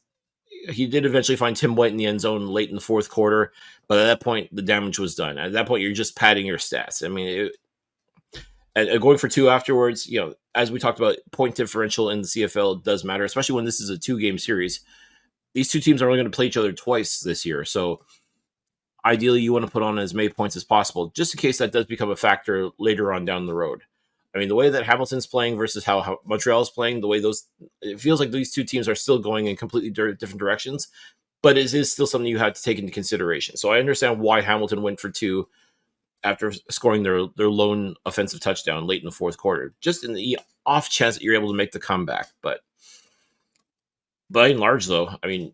he did eventually find Tim White in the end zone late in the fourth quarter, but at that point, the damage was done. At that point, you're just padding your stats. I mean, and going for two afterwards, as we talked about, point differential in the CFL does matter, especially when this is a 2-game series. These two teams are only going to play each other twice this year, so ideally you want to put on as many points as possible, just in case that does become a factor later on down the road. I mean, the way that Hamilton's playing versus how Montreal's playing, it feels like these two teams are still going in completely different directions, but it is still something you have to take into consideration. So I understand why Hamilton went for 2 after scoring their lone offensive touchdown late in the fourth quarter, just in the off chance that you're able to make the comeback. But by and large, though, I mean,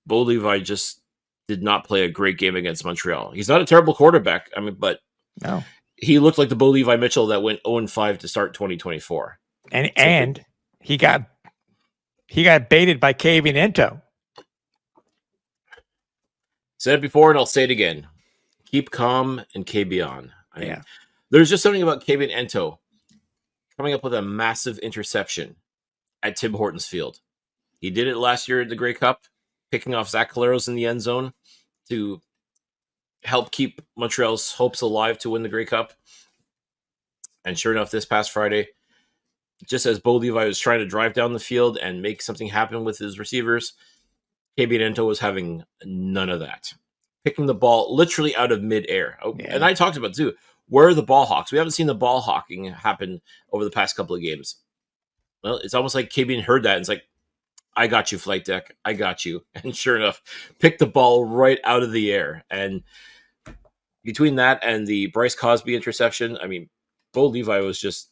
Bo Levi just did not play a great game against Montreal. He's not a terrible quarterback, but no, he looked like the Bo Levi Mitchell that went 0-5 to start 2024. And he got baited by Kabian Ento. Said it before, and I'll say it again. Keep calm and KB on. There's just something about Kabian Ento coming up with a massive interception at Tim Hortons Field. He did it last year at the Grey Cup, picking off Zach Caleros in the end zone to help keep Montreal's hopes alive to win the Grey Cup. And sure enough, this past Friday, just as Bo Levi was trying to drive down the field and make something happen with his receivers, Kabian Ento was having none of that. Picking the ball literally out of midair. And I talked about, too, where are the ball hawks? We haven't seen the ball hawking happen over the past couple of games. Well, it's almost like Kabian heard that and it's like, I got you, Flightdeck. I got you. And sure enough, picked the ball right out of the air. And between that and the Bryce Cosby interception, I mean, Bo Levi was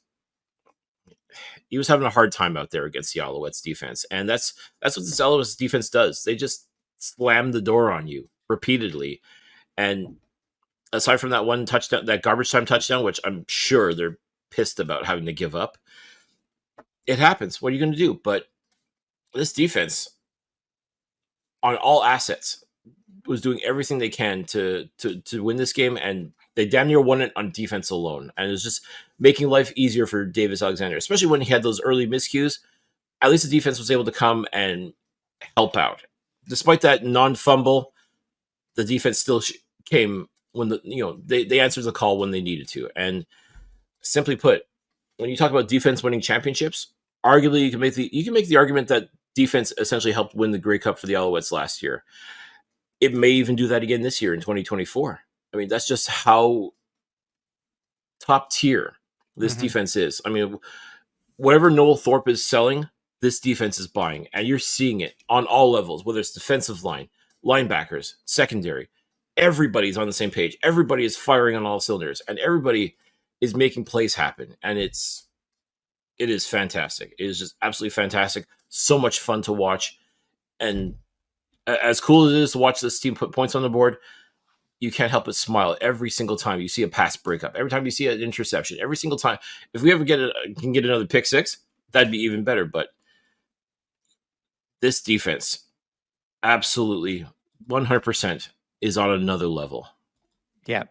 he was having a hard time out there against the Alouettes defense. And that's what this Alouettes defense does. They just slam the door on you repeatedly. And aside from that one touchdown, that garbage time touchdown, which I'm sure they're pissed about having to give up, it happens. What are you going to do? But this defense, on all assets, was doing everything they can to win this game, and they damn near won it on defense alone. And it was just making life easier for Davis Alexander, especially when he had those early miscues. At least the defense was able to come and help out. Despite that non-fumble, the defense still came when they answered the call when they needed to. And simply put, when you talk about defense winning championships, arguably you can make the argument that defense essentially helped win the Grey Cup for the Alouettes last year. It may even do that again this year in 2024. I mean, that's just how top tier this defense is. I mean, whatever Noel Thorpe is selling, this defense is buying. And you're seeing it on all levels, whether it's defensive line, linebackers, secondary. Everybody's on the same page. Everybody is firing on all cylinders. And everybody is making plays happen. And it is fantastic. It is just absolutely fantastic. So much fun to watch. And as cool as it is to watch this team put points on the board, you can't help but smile every single time you see a pass breakup, every time you see an interception, every single time. If we ever can get another pick six, that'd be even better. But this defense, absolutely 100% is on another level. Yeah.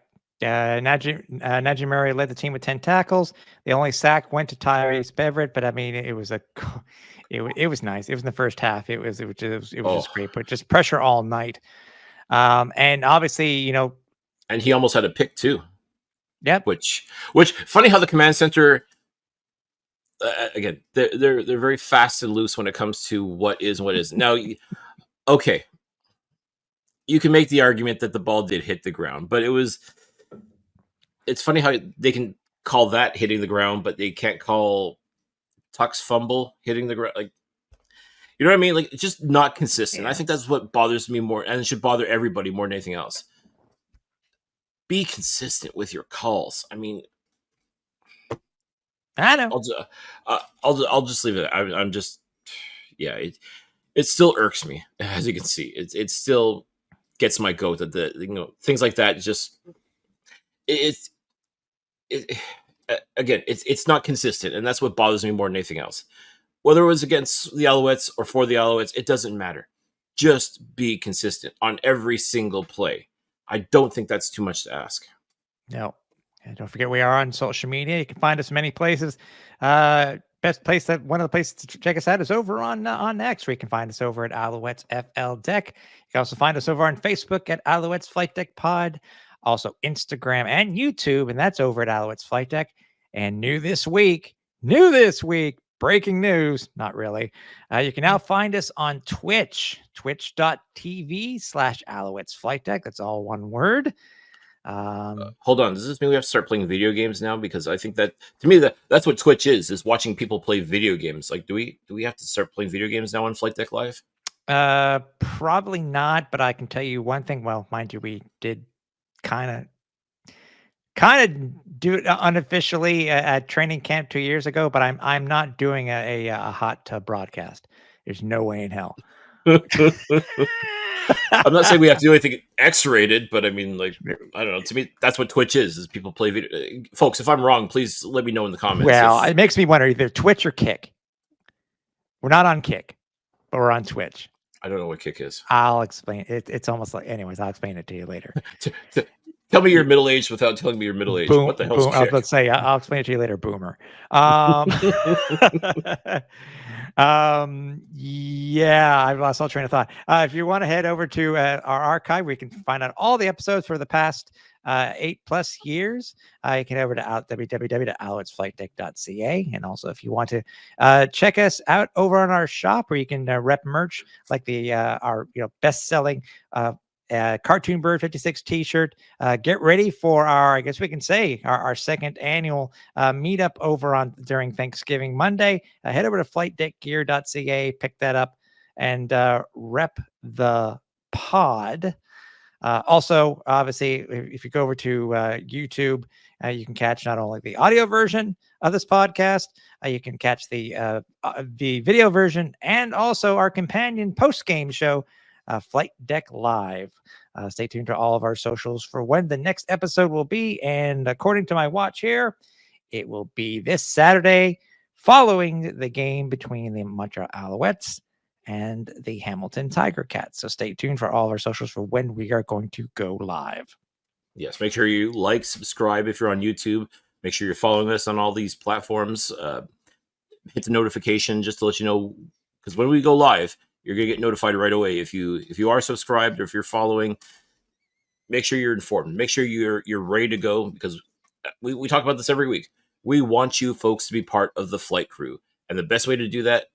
Najee Murray led the team with 10 tackles. The only sack went to Tyrese Beverett, but I mean, it was nice. It was in the first half. It was just great, but just pressure all night. And obviously, and he almost had a pick too. Yep. Which funny how the command center, again, they're very fast and loose when it comes to what is and what isn't. Now, okay, you can make the argument that the ball did hit the ground, but it's funny how they can call that hitting the ground, but they can't call Tuck's fumble hitting the ground. Like, you know what I mean? Like, it's just not consistent. Yeah. I think that's what bothers me more, and it should bother everybody more than anything else. Be consistent with your calls. I mean, I know. I'll just leave it. I'm just, yeah. It still irks me, as you can see. It still gets my goat that things like that just again, it's not consistent, and that's what bothers me more than anything else. Whether it was against the Alouettes or for the Alouettes, it doesn't matter. just be consistent on every single play. I don't think that's too much to ask. No. And don't forget, we are on social media. You can find us many places. Best place one of the places to check us out is over on X, where you can find us over at Alouettes FL Deck. You can also find us over on Facebook at Alouettes Flight Deck Pod, also Instagram and YouTube, and that's over at Alouettes Flight Deck. And new this week, breaking news, not really. You can now find us on Twitch, twitch.tv/Alouettes Flight Deck. That's all one word. Hold on, does this mean we have to start playing video games now? Because I think that, to me, that's what Twitch is watching people play video games. Like, do we have to start playing video games now on Flight Deck Live? Probably not, but I can tell you one thing. Well, mind you, we did kind of do it unofficially at training camp 2 years ago, but I'm not doing a hot tub broadcast. There's no way in hell. I'm not saying we have to do anything X-rated, but I mean, like, I don't know. To me, that's what Twitch is people play video. Folks, if I'm wrong, please let me know in the comments. Well, it makes me wonder, either Twitch or Kick. We're not on Kick, but we're on Twitch. I don't know what Kick is. I'll explain it. It's almost like, anyways, I'll explain it to you later. Tell me you're middle-aged without telling me you're middle-aged. What the hell is Kick? Let's say I'll explain it to you later, boomer. Yeah, I've lost all train of thought. If you want to head over to our archive, we can find out all the episodes for the past 8+ years. You can head over to www.alouettesflightdeck.ca. And also, if you want to check us out over on our shop, where you can rep merch like our best-selling Cartoon Bird 56 t-shirt. Get ready for our, I guess we can say, our second annual meetup over during Thanksgiving Monday. Head over to flightdeckgear.ca, pick that up, and rep the pod. Also, obviously, if you go over to YouTube, you can catch not only the audio version of this podcast, you can catch the video version, and also our companion post-game show, Flight Deck Live. Stay tuned to all of our socials for when the next episode will be. And according to my watch here, it will be this Saturday, following the game between the Montreal Alouettes and the Hamilton Tiger Cats. So stay tuned for all of our socials for when we are going to go live. Yes, make sure you like, subscribe if you're on YouTube. Make sure you're following us on all these platforms. Hit the notification just to let you know, because when we go live, you're going to get notified right away. If you are subscribed, or if you're following, make sure you're informed. Make sure you're ready to go, because we talk about this every week. We want you folks to be part of the flight crew. And the best way to do that,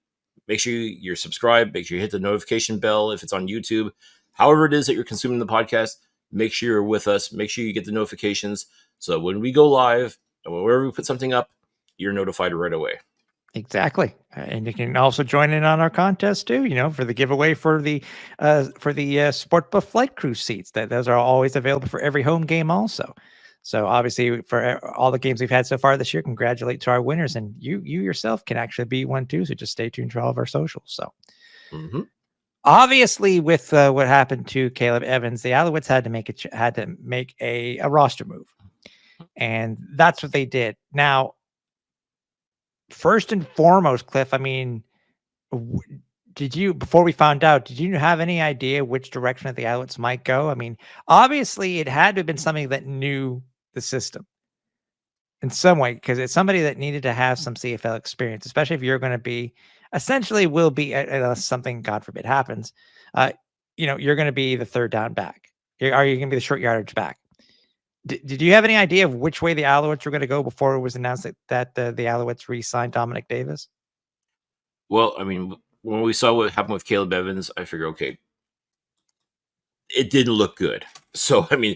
make sure you're subscribed. Make sure you hit the notification bell if it's on YouTube. However it is that you're consuming the podcast, make sure you're with us. Make sure you get the notifications, so that when we go live and whenever we put something up, you're notified right away. Exactly. And you can also join in on our contest too, for the giveaway for the SportBuff flight crew seats. Those are always available for every home game also. So obviously, for all the games we've had so far this year, congratulate to our winners, and you yourself can actually be one too. So just stay tuned for all of our socials. So obviously, with what happened to Caleb Evans, the Alouettes had to make a roster move, and that's what they did. Now, first and foremost, Cliff, I mean, before we found out, did you have any idea which direction that the Alouettes might go? I mean, obviously it had to have been something that knew the system in some way, because it's somebody that needed to have some CFL experience, especially if you're going to be, will be, unless something, God forbid, happens, you're going to be the third down back. Are you going to be the short yardage back? Did you have any idea of which way the Alouettes were going to go before it was announced that the Alouettes re-signed Dominic Davis? Well, I mean, when we saw what happened with Caleb Evans, I figured, okay, it didn't look good. So, I mean,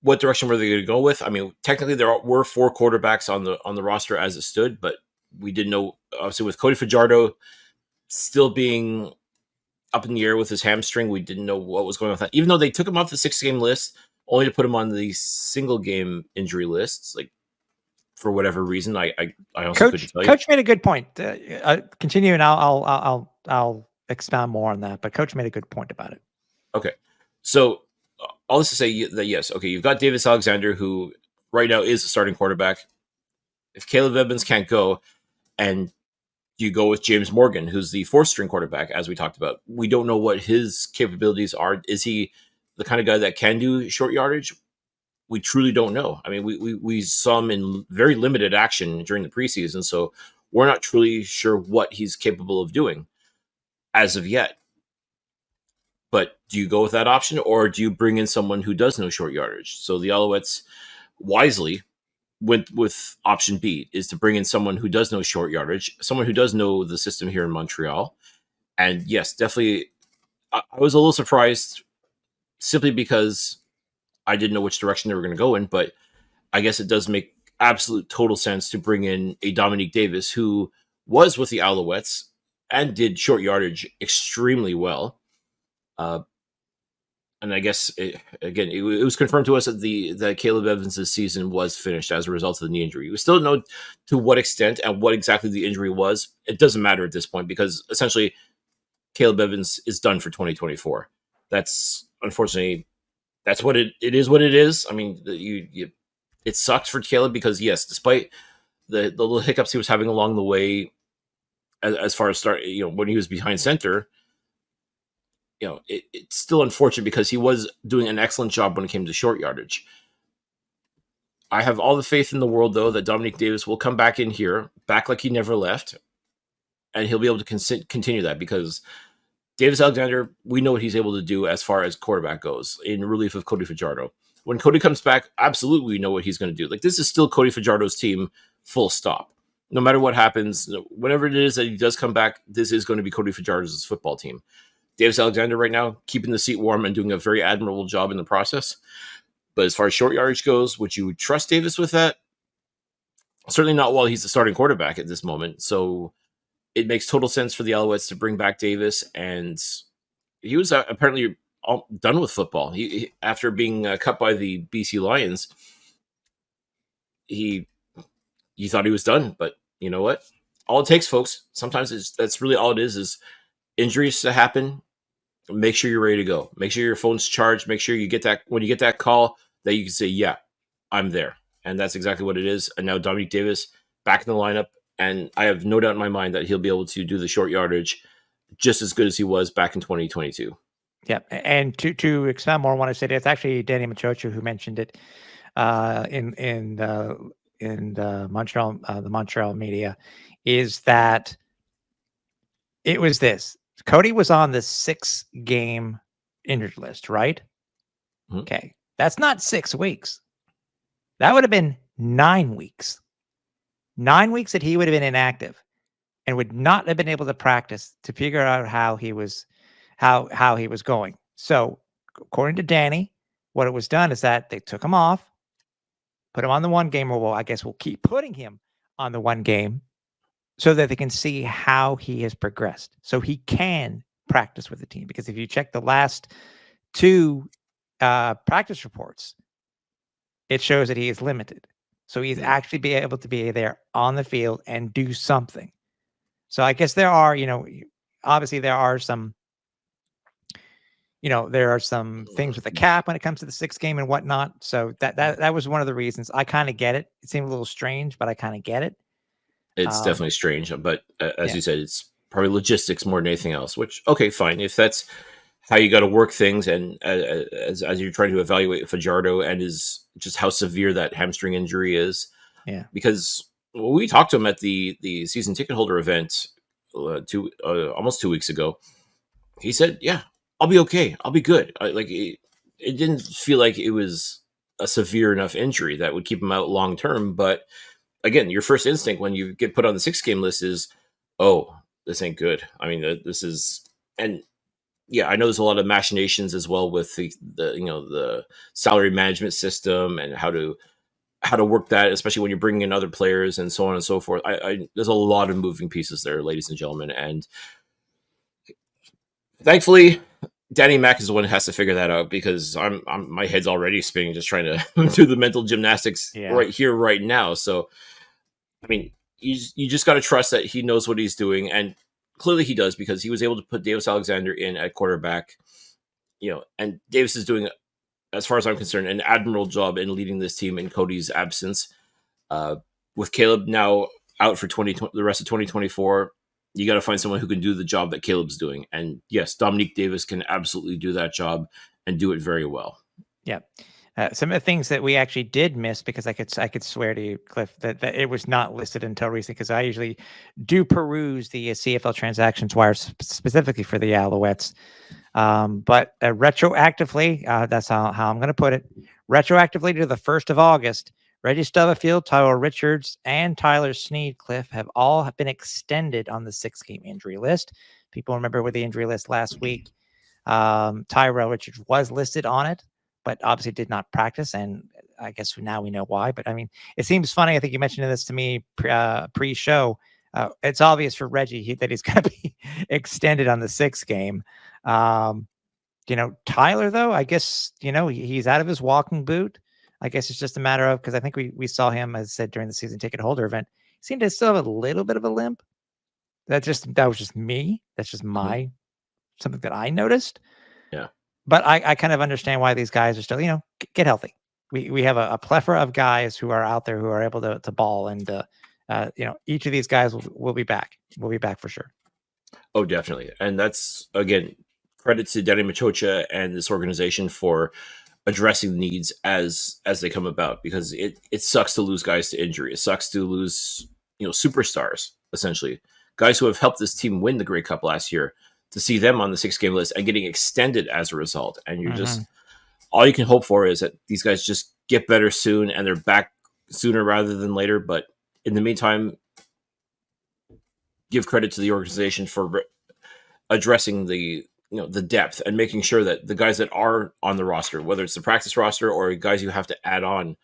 what direction were they going to go with? I mean, technically there were 4 quarterbacks on the roster as it stood, but we didn't know, obviously, with Cody Fajardo still being up in the air with his hamstring, we didn't know what was going on with that. Even though they took him off the 6-game list, only to put him on the single-game injury lists, like, for whatever reason. I also couldn't tell you. Coach made a good point. Continue, and I'll expound more on that. But Coach made a good point about it. Okay, so all this to say that yes, okay, you've got Davis Alexander, who right now is a starting quarterback. If Caleb Evans can't go, and Do you go with James Morgan, who's the fourth string quarterback, as we talked about? We don't know what his capabilities are. Is he the kind of guy that can do short yardage? We truly don't know. I mean, we saw him in very limited action during the preseason, so we're not truly sure what he's capable of doing as of yet. But do you go with that option, or do you bring in someone who does know short yardage? So the Alouettes wisely went with option B, is to bring in someone who does know short yardage, someone who does know the system here in Montreal. And yes, definitely, I was a little surprised simply because I didn't know which direction they were going to go in, but I guess it does make absolute total sense to bring in a Dominique Davis who was with the Alouettes and did short yardage extremely well. And I guess it was confirmed to us that Caleb Evans' season was finished as a result of the knee injury. We still don't know to what extent and what exactly the injury was. It doesn't matter at this point because essentially Caleb Evans is done for 2024. That's unfortunately that's what it is. What it is. I mean, it sucks for Caleb because yes, despite the little hiccups he was having along the way, as far as when he was behind center. It's still unfortunate because he was doing an excellent job when it came to short yardage. I have all the faith in the world, though, that Dominique Davis will come back in here, back like he never left, and he'll be able to continue that because Davis Alexander, we know what he's able to do as far as quarterback goes in relief of Cody Fajardo. When Cody comes back, absolutely we know what he's going to do. Like, this is still Cody Fajardo's team, full stop. No matter what happens, whenever it is that he does come back, this is going to be Cody Fajardo's football team. Davis Alexander right now, keeping the seat warm and doing a very admirable job in the process. But as far as short yardage goes, would you trust Davis with that? Certainly not while he's the starting quarterback at this moment. So it makes total sense for the Alouettes to bring back Davis. And he was apparently all done with football. He after being cut by the BC Lions, he thought he was done. But you know what? All it takes, folks, sometimes that's really all it is injuries to happen. Make sure you're ready to go. Make sure your phone's charged. Make sure you get that when you get that call that you can say, yeah, I'm there. And that's exactly what it is. And now Dominique Davis back in the lineup. And I have no doubt in my mind that he'll be able to do the short yardage just as good as he was back in 2022. Yeah. And to expand more on what I said, it's actually Danny Machocha who mentioned it in the Montreal media, is that it was this. Cody was on the 6-game injured list, right? Mm-hmm. Okay. That's not 6 weeks. That would have been 9 weeks. 9 weeks that he would have been inactive and would not have been able to practice to figure out how he was going. So according to Danny, what it was done is that they took him off, put him on the 1 game, or well, I guess we'll keep putting him on the 1 game so that they can see how he has progressed. So he can practice with the team. Because if you check the last 2 practice reports, it shows that he is limited. So he's actually be able to be there on the field and do something. So I guess there are, obviously there are some things with the cap when it comes to the 6 game and whatnot. So that was one of the reasons. I kind of get it. It seemed a little strange, but I kind of get it. It's definitely strange, but as you said, it's probably logistics more than anything else, which, okay, fine. If that's how you got to work things, and as you're trying to evaluate Fajardo and just how severe that hamstring injury is. Yeah. Because we talked to him at the season ticket holder event almost 2 weeks ago. He said, yeah, I'll be okay. I'll be good. It didn't feel like it was a severe enough injury that would keep him out long term, but again, your first instinct when you get put on the 6-game list is, oh, this ain't good. I mean, this is, and yeah, I know there's a lot of machinations as well with the salary management system and how to work that, especially when you're bringing in other players and so on and so forth. There's a lot of moving pieces there, ladies and gentlemen, and thankfully, Danny Mac is the one who has to figure that out because my head's already spinning just trying to do the mental gymnastics right here, right now. So, I mean, you just got to trust that he knows what he's doing, and clearly he does because he was able to put Davis Alexander in at quarterback. And Davis is doing, as far as I'm concerned, an admirable job in leading this team in Cody's absence. With Caleb now out for the rest of 2024, You got to find someone who can do the job that Caleb's doing. And yes, Dominique Davis can absolutely do that job and do it very well. Yeah. Some of the things that we actually did miss, because I could swear to you, Cliff, that it was not listed until recently, because I usually do peruse the CFL transactions wire specifically for the Alouettes. But retroactively, that's how I'm going to put it. Retroactively to the 1st of August, Reggie Stubblefield, Tyler Richards, and Tyler Snead, Cliff, have all been extended on the 6-game injury list. People remember with the injury list last week, Tyrell Richards was listed on it, but obviously did not practice, and I guess now we know why. But I mean, it seems funny. I think you mentioned this to me pre-show. It's obvious for Reggie that he's going to be extended on the 6th game. Tyler, though, I guess, he's out of his walking boot. I guess it's just a matter of, because I think we saw him, as I said, during the season ticket holder event, he seemed to still have a little bit of a limp. That was just me. That's just something that I noticed. Yeah. But I kind of understand why these guys are still, get healthy. We have a plethora of guys who are out there who are able to ball, and each of these guys will be back. We'll be back for sure. Oh, definitely. And that's, again, credit to Danny Machocha and this organization for addressing the needs as they come about, because it sucks to lose guys to injury. It sucks to lose, superstars, essentially, guys who have helped this team win the Grey Cup last year, to see them on the 6-game list and getting extended as a result. And you're just, all you can hope for is that these guys just get better soon and they're back sooner rather than later. But in the meantime, give credit to the organization for addressing the depth and making sure that the guys that are on the roster, whether it's the practice roster or guys you have to add on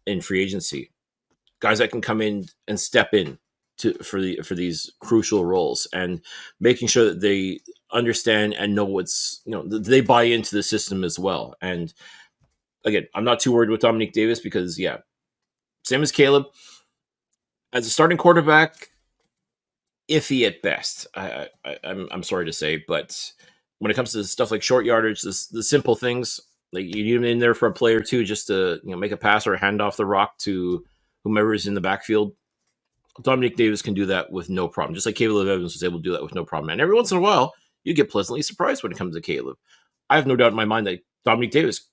in free agency, guys that can come in and step in for these crucial roles, and making sure that they understand and know what's, they buy into the system as well. And again, I'm not too worried with Dominique Davis, because same as Caleb, as a starting quarterback, iffy at best. I'm sorry to say, but when it comes to stuff like short yardage, the simple things, like you need him in there for a play or two just to make a pass or hand off the rock to whomever is in the backfield. Dominique Davis can do that with no problem, just like Caleb Evans was able to do that with no problem. And every once in a while, you get pleasantly surprised when it comes to Caleb. I have no doubt in my mind that Dominique Davis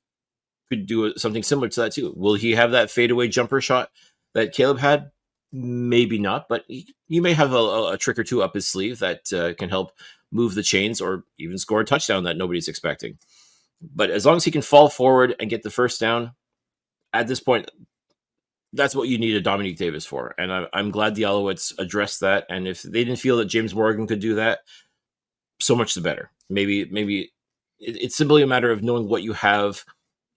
could do something similar to that too. Will he have that fadeaway jumper shot that Caleb had? Maybe not, but he may have a trick or two up his sleeve that can help move the chains or even score a touchdown that nobody's expecting. But as long as he can fall forward and get the first down, at this point, that's what you need a Dominique Davis for. And I'm glad the Alouettes addressed that. And if they didn't feel that James Morgan could do that, so much the better. Maybe it's simply a matter of knowing what you have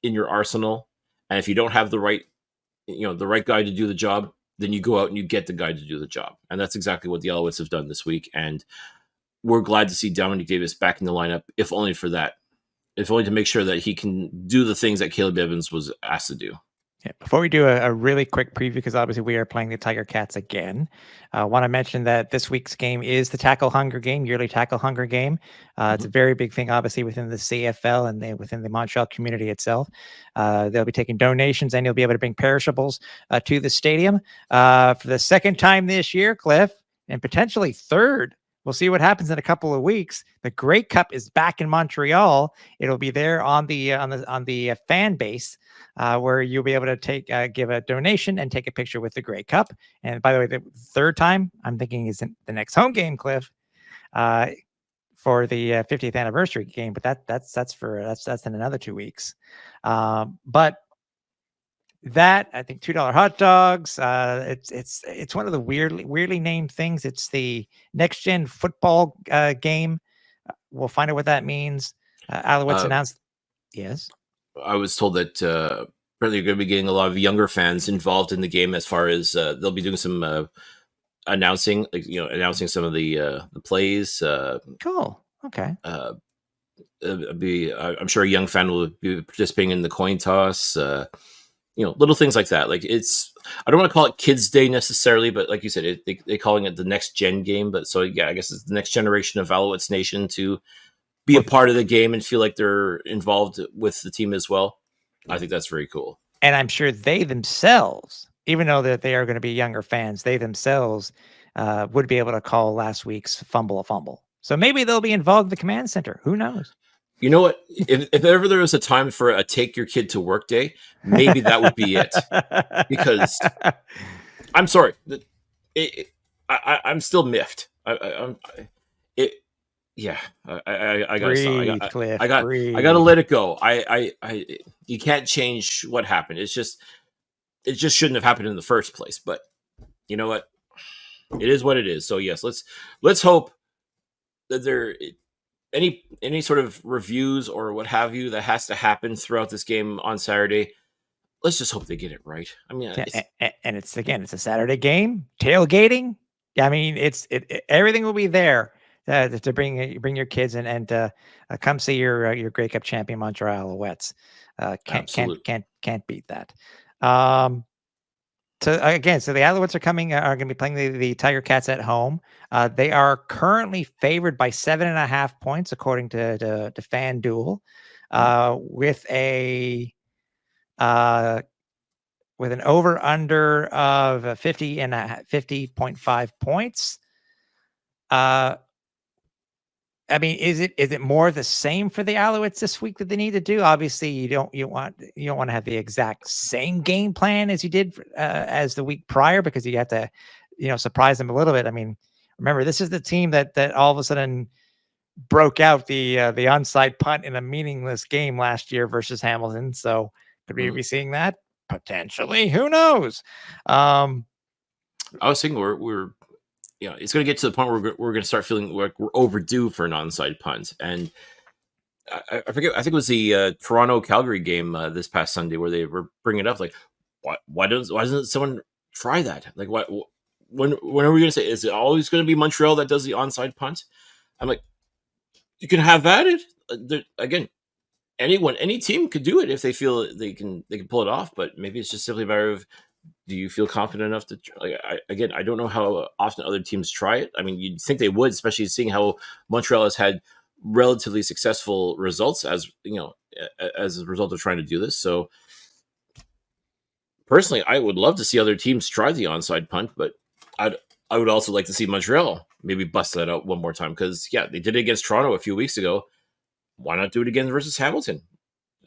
in your arsenal. And if you don't have the right guy to do the job, then you go out and you get the guy to do the job. And that's exactly what the Alouettes have done this week. And we're glad to see Dominique Davis back in the lineup, if only for that. If only to make sure that he can do the things that Caleb Evans was asked to do. Yeah, before we do a really quick preview, because obviously we are playing the Tiger Cats again, I want to mention that this week's game is the Tackle Hunger game, yearly Tackle Hunger game. It's a very big thing, obviously, within the CFL and within the Montreal community itself. They'll be taking donations, and you'll be able to bring perishables to the stadium for the second time this year, Cliff, and potentially third. We'll see what happens in a couple of weeks. The Grey Cup is back in Montreal. It'll be there on the fan base, where you'll be able to give a donation and take a picture with the Grey Cup. And by the way, the third time I'm thinking is in the next home game, Cliff, for the 50th anniversary game. But that's in another 2 weeks. But that, I think, $2 hot dogs. It's one of the weirdly named things. It's the next gen football game. We'll find out what that means. Alouettes announced. Yes, I was told that apparently you're going to be getting a lot of younger fans involved in the game, as far as they'll be doing some announcing some of the plays. Cool. Okay. I'm sure a young fan will be participating in the coin toss. Little things like that. Like, I don't want to call it Kids Day necessarily, but like you said, they're calling it the next gen game. But so, yeah, I guess it's the next generation of Alouettes Nation to be a part of the game and feel like they're involved with the team as well. I think that's very cool. And I'm sure they themselves, even though that they are going to be younger fans, they themselves would be able to call last week's fumble a fumble. So maybe they'll be involved in the command center. Who knows? You know what? If ever there was a time for a take your kid to work day, maybe that would be it. Because I'm sorry, I'm still miffed. I gotta Cliff, I gotta let it go. You can't change what happened. It just shouldn't have happened in the first place. But you know what? It is what it is. So yes, let's hope that there any sort of reviews or what have you that has to happen throughout this game on Saturday. Let's just hope they get it right. I mean, and it's a Saturday game, tailgating. I mean, everything will be there to bring your kids and come see your Grey Cup champion Montreal Alouettes. Can't beat that. So the Alouettes are going to be playing the Tiger Cats at home. They are currently favored by 7.5 points according to FanDuel, with an over under of 50.5 points. I mean, is it more the same for the Alouettes this week that they need to do? Obviously, you don't want to have the exact same game plan as you did as the week prior, because you have to, surprise them a little bit. I mean, remember, this is the team that all of a sudden broke out the onside punt in a meaningless game last year versus Hamilton. So could we be seeing that potentially? Who knows? I was thinking we're it's going to get to the point where we're going to start feeling like we're overdue for an onside punt. And I forget, I think it was the Toronto-Calgary game this past Sunday where they were bringing it up. Like, why doesn't someone try that? Like, when are we going to say, is it always going to be Montreal that does the onside punt? I'm like, you can have at it. Again, any team could do it if they feel they can pull it off. But maybe it's just simply a matter of, do you feel confident enough to I don't know how often other teams try it. I mean, you'd think they would, especially seeing how Montreal has had relatively successful results as a result of trying to do this. So personally, I would love to see other teams try the onside punt, but I would also like to see Montreal maybe bust that out one more time, because they did it against Toronto a few weeks ago. Why not do it again versus Hamilton?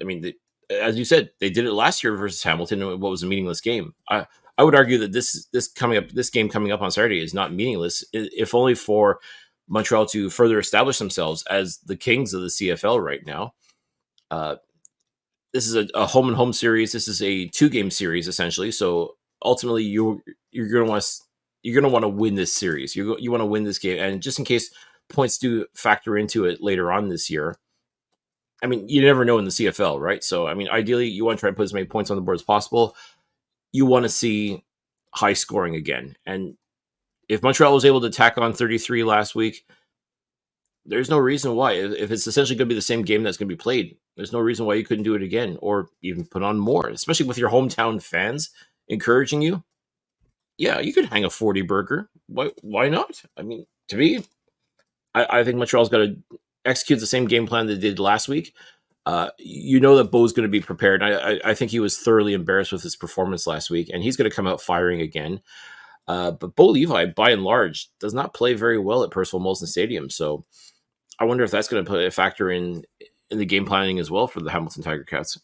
I mean, as you said, they did it last year versus Hamilton in what was a meaningless game. I would argue that this game coming up on Saturday is not meaningless, if only for Montreal to further establish themselves as the kings of the CFL right now. This is a home and home series. This is a 2-game series essentially. So ultimately, you're going to want to win this series. You want to win this game, and just in case points do factor into it later on this year. I mean, you never know in the CFL, right? So, I mean, ideally, you want to try and put as many points on the board as possible. You want to see high scoring again. And if Montreal was able to tack on 33 last week, there's no reason why. If it's essentially going to be the same game that's going to be played, there's no reason why you couldn't do it again, or even put on more, especially with your hometown fans encouraging you. Yeah, you could hang a 40 burger. Why not? I mean, to me, I think Montreal's got to execute the same game plan they did last week. That Bo's going to be prepared. I think he was thoroughly embarrassed with his performance last week, and he's going to come out firing again. But Bo Levi, by and large, does not play very well at Percival Molson Stadium. So I wonder if that's going to play a factor in the game planning as well for the Hamilton Tiger Cats.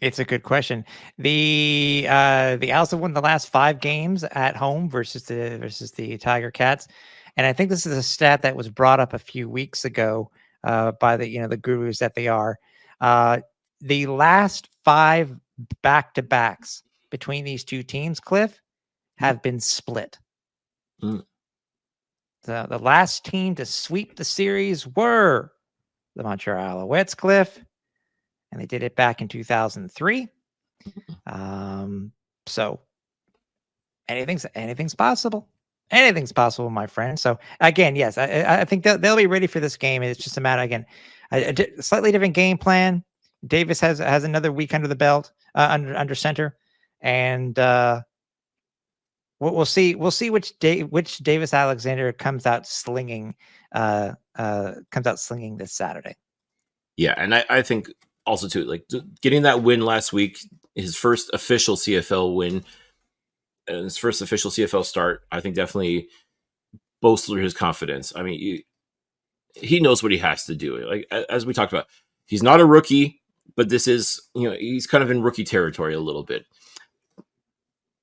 It's a good question. The Owls have won the last 5 games at home versus the Tiger Cats, and I think this is a stat that was brought up a few weeks ago by the gurus that they are. The last 5 back-to-backs between these two teams, Cliff, have been split. The last team to sweep the series were the Montreal Alouettes, Cliff, and they did it back in 2003. So anything's possible. Anything's possible, my friend. So again, yes, I think they'll be ready for this game. It's just a matter, again, a slightly different game plan. Davis has another week under the belt, under center, and we'll see which Davis Alexander comes out slinging this Saturday. Yeah, and I think also too, like getting that win last week, his first official CFL win, and his first official CFL start, I think definitely bolster his confidence. I mean, he knows what he has to do. Like as we talked about, he's not a rookie, but this is, he's kind of in rookie territory a little bit.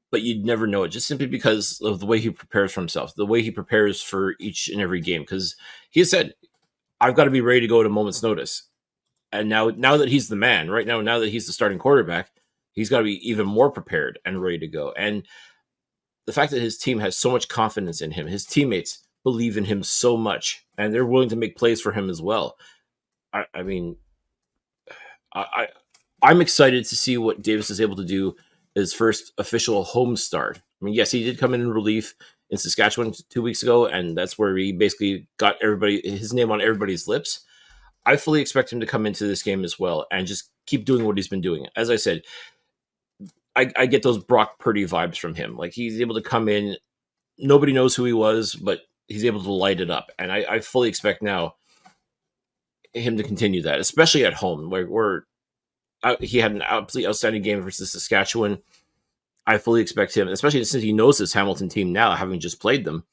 But you'd never know it just simply because of the way he prepares for himself, the way he prepares for each and every game. Because he has said, I've got to be ready to go at a moment's notice. And now that he's the man, right now that he's the starting quarterback, he's got to be even more prepared and ready to go. And the fact that his team has so much confidence in him, his teammates believe in him so much, and they're willing to make plays for him as well. I mean, I'm excited to see what Davis is able to do his first official home start. I mean, yes, he did come in relief in Saskatchewan 2 weeks ago, and that's where he basically got his name on everybody's lips. I fully expect him to come into this game as well and just keep doing what he's been doing. As I said, I get those Brock Purdy vibes from him. Like, he's able to come in, nobody knows who he was, but he's able to light it up. And I fully expect now him to continue that, especially at home, where he had an absolutely outstanding game versus Saskatchewan. I fully expect him, especially since he knows this Hamilton team now, having just played them.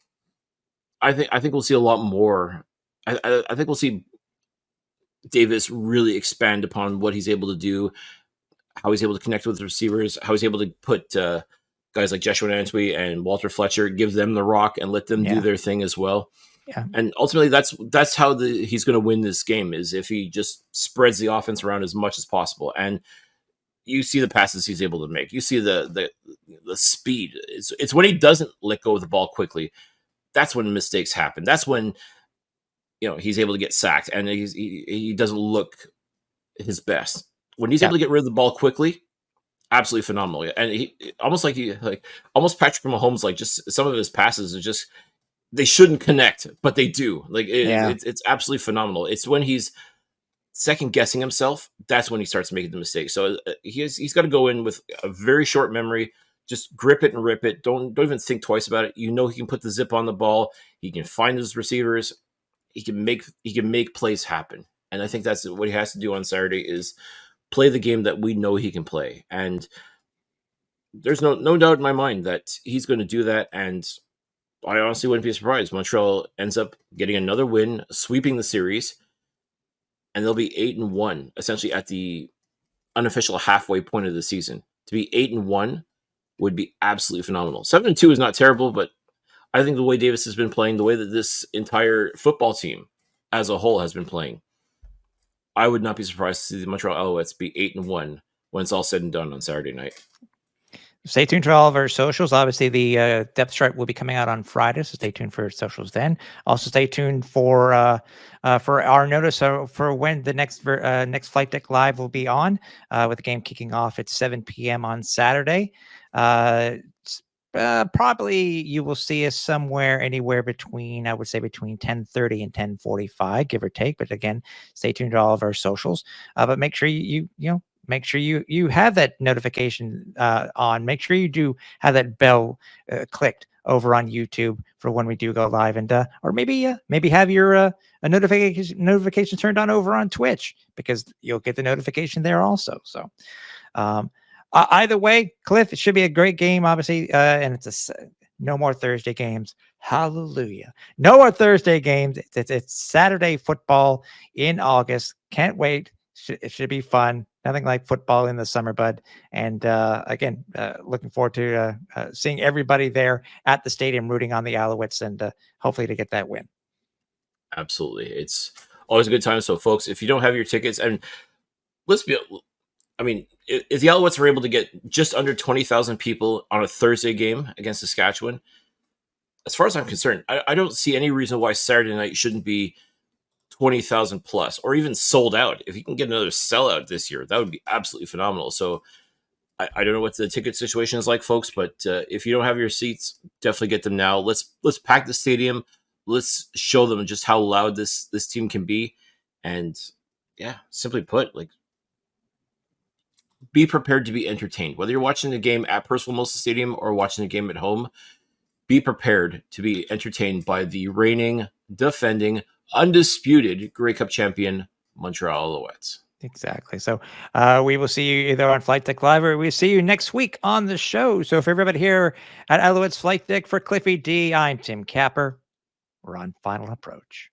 I think we'll see a lot more. I think we'll see Davis really expand upon what he's able to do, how he's able to connect with receivers, how he's able to put guys like Joshua Antwi and Walter Fletcher, give them the rock and let them do their thing as well. Yeah. And ultimately, that's how he's going to win this game, is if he just spreads the offense around as much as possible. And you see the passes he's able to make. You see the speed. It's when he doesn't let go of the ball quickly. That's when mistakes happen. That's when he's able to get sacked and he doesn't look his best. When he's able to get rid of the ball quickly, absolutely phenomenal. And he almost Patrick Mahomes, like, just some of his passes are just, they shouldn't connect, but they do. Like, it's absolutely phenomenal. It's when he's second guessing himself, that's when he starts making the mistake. So he's got to go in with a very short memory. Just grip it and rip it. Don't even think twice about it. He can put the zip on the ball. He can find his receivers. He can make plays happen. And I think that's what he has to do on Saturday, is play the game that we know he can play. And there's no doubt in my mind that he's going to do that. And I honestly wouldn't be surprised. Montreal ends up getting another win, sweeping the series, and they'll be 8-1, essentially at the unofficial halfway point of the season. To be 8-1 would be absolutely phenomenal. 7-2 is not terrible, but I think the way Davis has been playing, the way that this entire football team as a whole has been playing, I would not be surprised to see the Montreal Alouettes be 8-1 when it's all said and done on Saturday night. Stay tuned to all of our socials. Obviously, the depth chart will be coming out on Friday, so stay tuned for socials then. Also, stay tuned for our notice for when the next Flight Deck Live will be on, with the game kicking off at 7 p.m. on Saturday. Probably you will see us anywhere between, I would say, between 10:30 and 10:45, give or take. But again, stay tuned to all of our socials. But make sure make sure you have that notification on. Make sure you do have that bell clicked over on YouTube for when we do go live, and or maybe have your notification turned on over on Twitch, because you'll get the notification there also. So either way, Cliff, it should be a great game, obviously, and it's no more Thursday games. Hallelujah. No more Thursday games. It's Saturday football in August. Can't wait. It should be fun. Nothing like football in the summer, bud. And again, looking forward to seeing everybody there at the stadium rooting on the Alouettes, and hopefully to get that win. Absolutely. It's always a good time. So, folks, if you don't have your tickets, and if the Alouettes are able to get just under 20,000 people on a Thursday game against Saskatchewan, as far as I'm concerned, I don't see any reason why Saturday night shouldn't be 20,000 plus, or even sold out. If you can get another sellout this year, that would be absolutely phenomenal. So I don't know what the ticket situation is like, folks, but if you don't have your seats, definitely get them now. Let's pack the stadium. Let's show them just how loud this team can be. And simply put, like, be prepared to be entertained. Whether you're watching the game at Percival Molson Stadium or watching the game at home, be prepared to be entertained by the reigning, defending, undisputed Grey Cup champion Montreal Alouettes. Exactly. So we will see you either on Flight Deck Live, or we see you next week on the show. So for everybody here at Alouettes Flight Deck, for Cliffy D, I'm Tim Capper. We're on final approach.